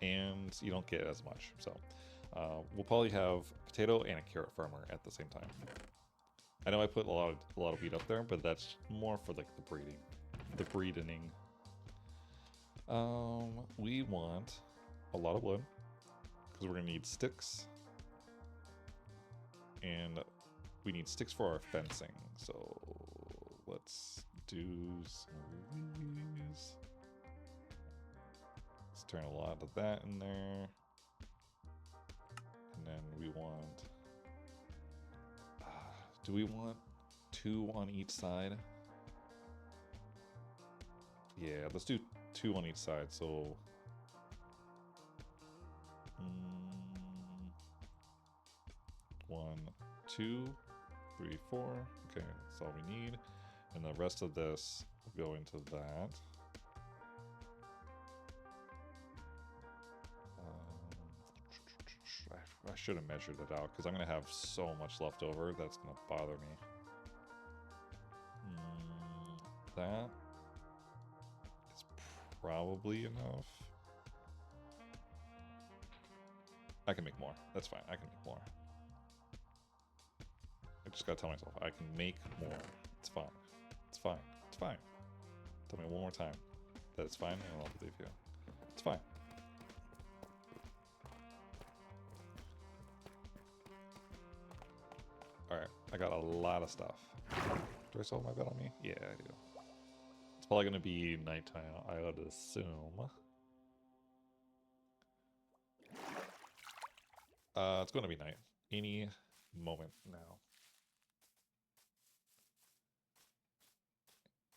and you don't get as much. So we'll probably have a potato and a carrot farmer at the same time. I know I put a lot of wheat up there, but that's more for like the breeding. We want a lot of wood because we're gonna need sticks, and we need sticks for our fencing. So let's do some of these. Let's turn a lot of that in there, and then we want. Do we want 2 on each side? Yeah, let's do 2 on each side. So 1, 2, 3, 4. Okay, that's all we need. And the rest of this will go into that. I should have measured it out because I'm going to have so much left over that's going to bother me. That is probably enough. I can make more. That's fine. I can make more. I just got to tell myself I can make more. It's fine. It's fine. It's fine. Tell me one more time that it's fine and I'll believe you. It's fine. Alright, I got a lot of stuff. Do I still have my bed on me? Yeah, I do. It's probably going to be nighttime, I would assume. It's going to be night. Any moment now.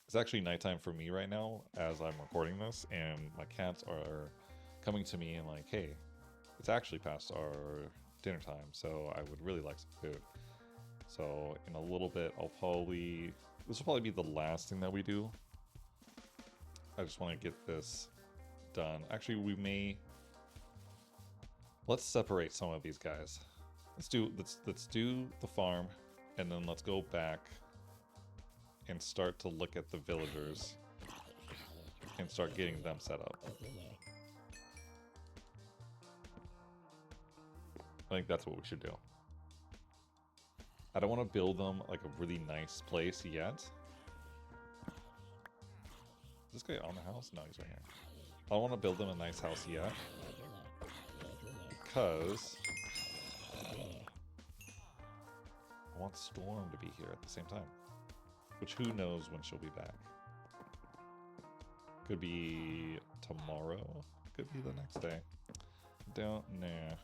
It's actually nighttime for me right now as I'm recording this, and my cats are coming to me and like, hey, it's actually past our dinner time, so I would really like some food. So in a little bit, this will probably be the last thing that we do. I just want to get this done. Actually, let's separate some of these guys. Let's do the farm, and then let's go back and start to look at the villagers and start getting them set up. I think that's what we should do. I don't want to build them like a really nice place yet. Is this guy on the house? No, he's right here. I don't want to build them a nice house yet because I want Storm to be here at the same time. Which, who knows when she'll be back. Could be tomorrow. Could be the next day. Don't know.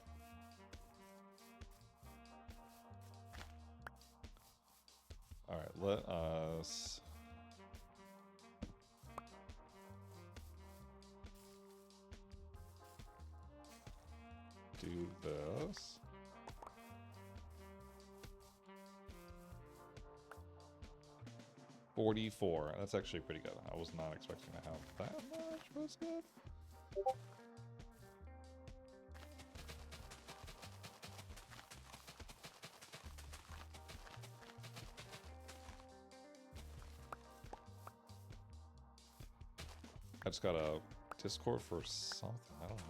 Alright, let us... do this. $44. That's actually pretty good. I was not expecting to have that much, but it's good. I just got a Discord for something. I don't know.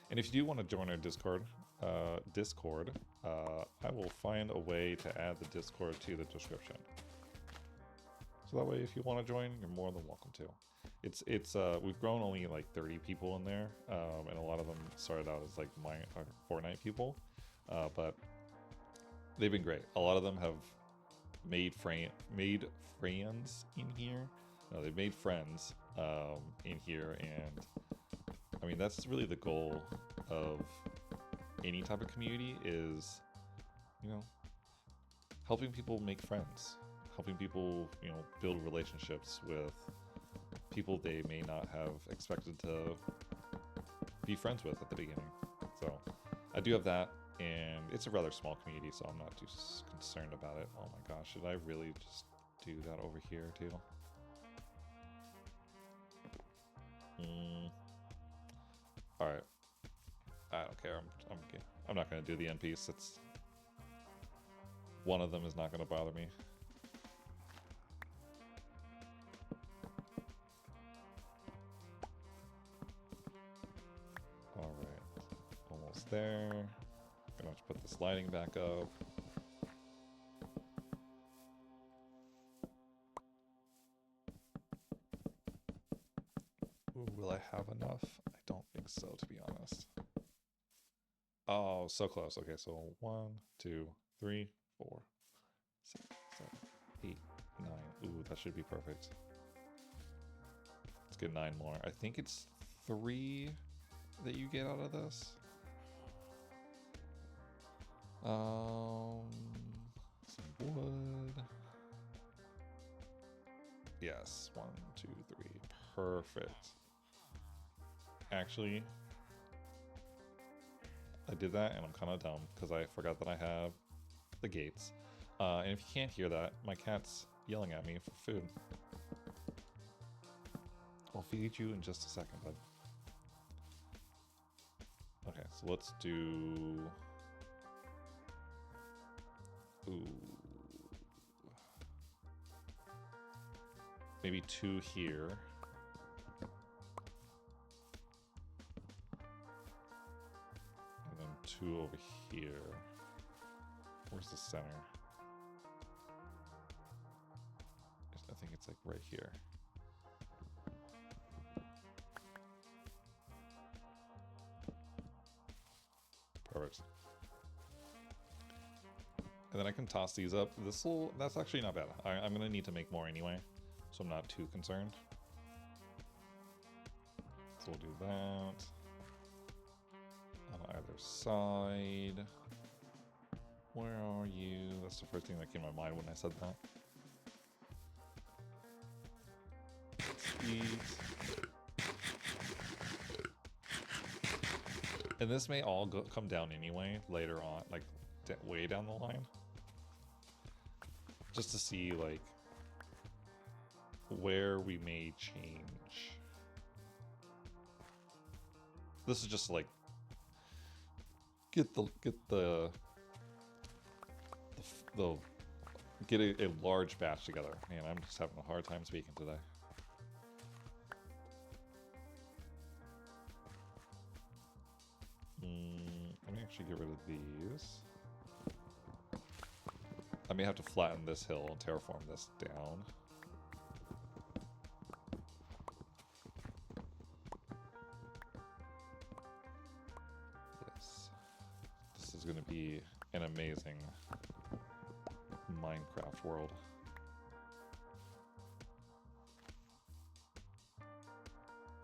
And if you do want to join our Discord, I will find a way to add the Discord to the description. So that way, if you want to join, you're more than welcome to. We've grown only like 30 people in there, and a lot of them started out as like my Fortnite people, but they've been great. A lot of them have made friends in here. No, they've made friends in here, and I mean that's really the goal of any type of community is, you know, helping people make friends, helping people, you know, build relationships with people they may not have expected to be friends with at the beginning. So I do have that, and it's a rather small community, so I'm not too concerned about it. Oh my gosh, should I really just do that over here too? All right. I don't care. I'm not going to do the end piece. It's one of them is not going to bother me. All right, almost there. Gonna have to put this lighting back up. Ooh, will I have enough? I don't think so, to be honest. Oh, so close. Okay, so 1, 2, 3, 4, 6, 7, 8, 9. Ooh, that should be perfect. Let's get 9 more. I think it's 3 that you get out of this. Some wood. Yes, 1, 2, 3. Perfect. Actually, I did that and I'm kind of dumb because I forgot that I have the gates. And if you can't hear that, my cat's yelling at me for food. I'll feed you in just a second, bud. Okay, so let's do... Ooh. Maybe 2 here. And then 2 over here. Where's the center? I think it's like right here. Perfect. And then I can toss these up. That's actually not bad. I'm gonna need to make more anyway, so I'm not too concerned. So we'll do that on either side. Where are you? That's the first thing that came to my mind when I said that. Sweet. And this may all come down anyway later on, like way down the line. Just to see like where we may change. This is just like get a large batch together. Man, I'm just having a hard time speaking today. Let me actually get rid of these. I may have to flatten this hill and terraform this down. Yes. is going to be an amazing Minecraft world.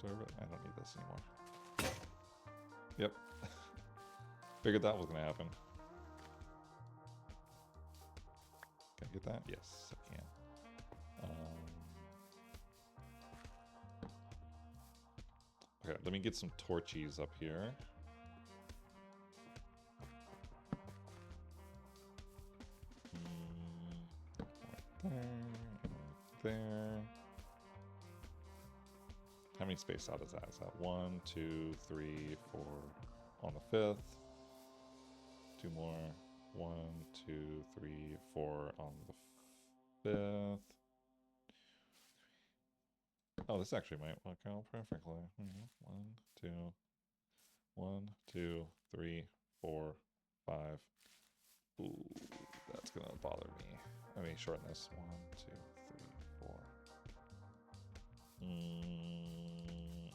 I don't need this anymore. Yep. Figured that was going to happen. Can I get that? Yes, I can. Okay, let me get some torches up here. There. How many spaced out is that? Is that 1, 2, 3, 4 on the 5th? 2 more. 1, 2, 3, 4 on the 5th. Oh, this actually might work out perfectly. 1, 2, 1, 2, 3, 4, 5. Ooh, that's gonna bother me. Let me shorten this. 1, 2, 3, 4.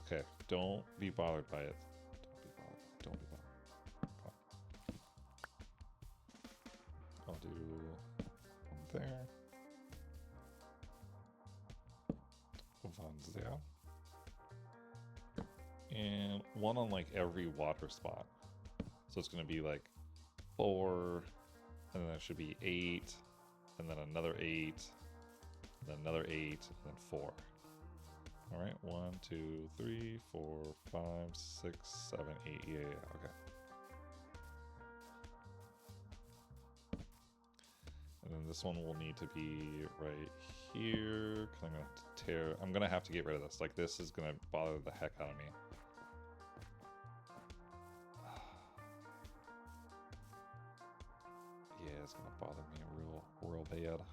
Okay, don't be bothered by it. Don't be bothered. I'll do one there. One there. And one on like every water spot. So it's gonna be like 4, and then it should be 8, and then another 8, and then another 8, and then 4. All right, 1, 2, 3, 4, 5, 6, 7, 8. Yeah, okay. And then this one will need to be right here. Cause I'm gonna have to get rid of this. Like, this is gonna bother the heck out of me. Yeah, it's gonna bother me real bad.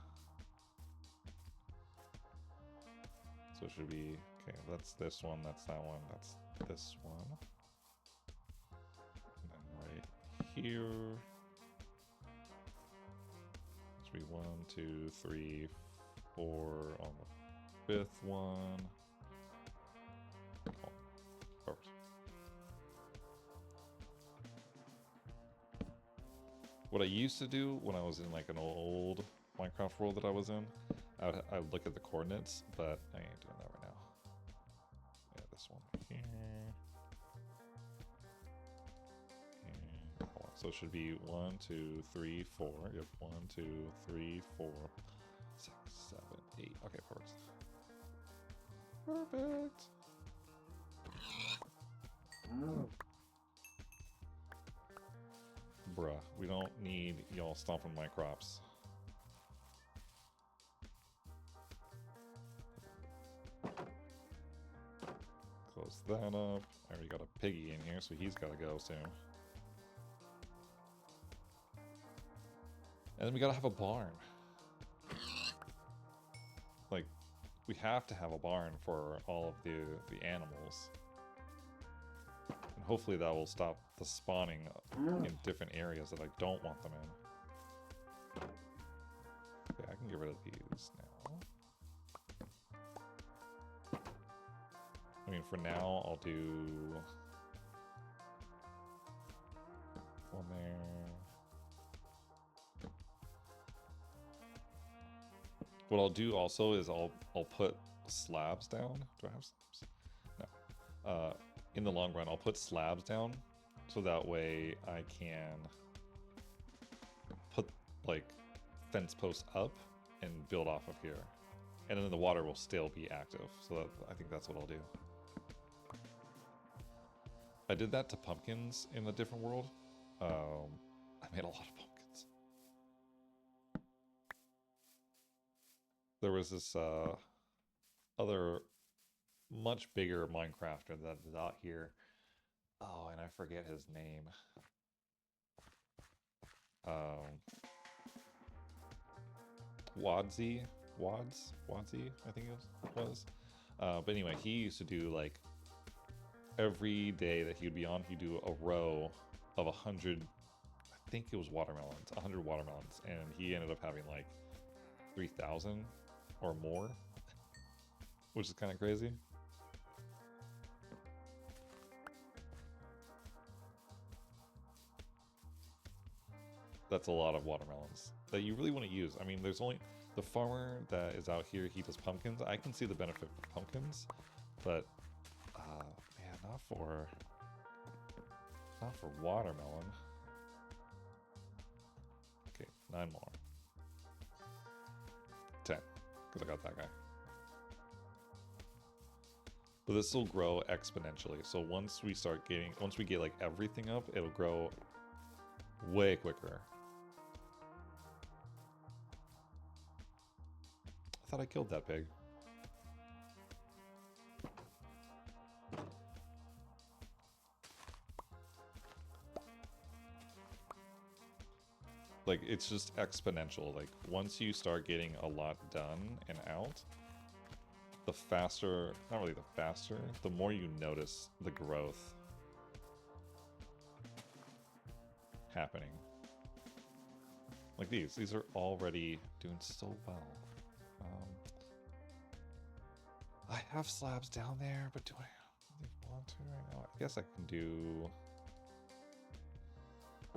So it should be, okay, that's this one, that's that one, that's this one. And then right here. Should be 1, 2, 3, 4 on the 5th one. Oh, perfect. What I used to do when I was in like an old Minecraft world that I was in, I would look at the coordinates, but I ain't doing that right now. Yeah, this one here. And so it should be 1, 2, 3, 4. Yep, 1, 2, 3, 4, 6, 7, 8. Okay, perfect. Perfect. Bruh, we don't need y'all stomping my crops. Close that up. I already got a piggy in here, so he's gotta go soon. And then we gotta have a barn. Like, we have to have a barn for all of the animals. And hopefully that will stop the spawning in different areas that I don't want them in. Okay, I can get rid of these now. I mean, for now, I'll do one there. What I'll do also is I'll put slabs down. Do I have slabs? No. In the long run, I'll put slabs down so that way I can put like fence posts up and build off of here, and then the water will still be active. So I think that's what I'll do. I did that to pumpkins in a different world. I made a lot of pumpkins. There was this other much bigger Minecrafter that is out here. Oh, and I forget his name. Wadsy, I think it was. But anyway, he used to do like every day that he would be on, he'd do a row of 100, I think it was watermelons, 100 watermelons, and he ended up having like 3,000 or more, which is kind of crazy. That's a lot of watermelons that you really want to use. I mean, there's only the farmer that is out here. He does pumpkins. I can see the benefit for pumpkins, but man, not for watermelon. Okay, 9 more. 10, because I got that guy. But this will grow exponentially. So once we get like everything up, it'll grow way quicker. I thought I killed that pig. Like, it's just exponential. Like, once you start getting a lot done and out, the faster, not really the faster, the more you notice the growth happening. Like these are already doing so well. I have slabs down there, but do I really want to right now? I guess I can do...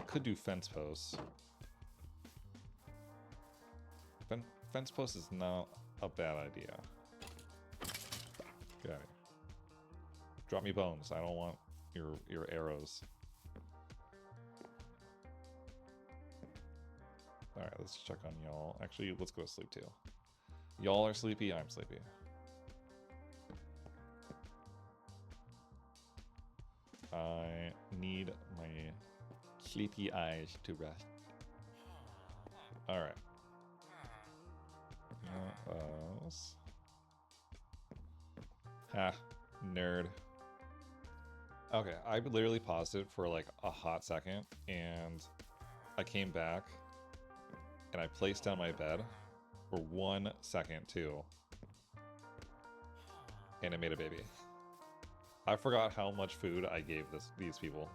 could do fence posts. Fence post is not a bad idea. Get out of here. Drop me bones. I don't want your arrows. Alright, let's check on y'all. Actually, let's go to sleep too. Y'all are sleepy, I'm sleepy. I need my sleepy eyes to rest. Alright. Ha, nerd. Okay, I literally paused it for like a hot second, and I came back, and I placed down my bed for 1 second too, and it made a baby. I forgot how much food I gave these people,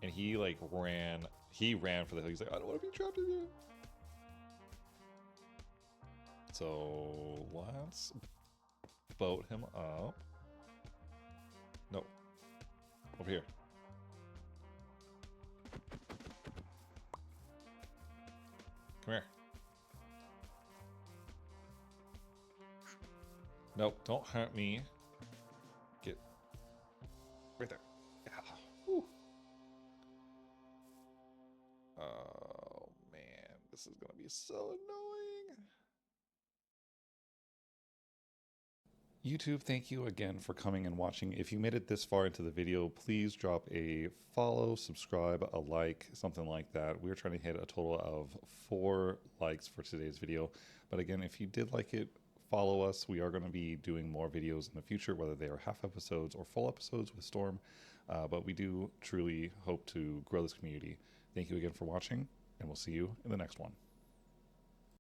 and he like ran for the hill. He's like, I don't want to be trapped in here. So let's boat him up. Nope. Over here. Come here. Nope, don't hurt me. Get right there. Yeah. Whew. Oh man, this is gonna be so annoying. YouTube, thank you again for coming and watching. If you made it this far into the video, please drop a follow, subscribe, a like, something like that. We're trying to hit a total of 4 likes for today's video. But again, if you did like it, follow us. We are going to be doing more videos in the future, whether they are half episodes or full episodes with Storm. But we do truly hope to grow this community. Thank you again for watching, and we'll see you in the next one.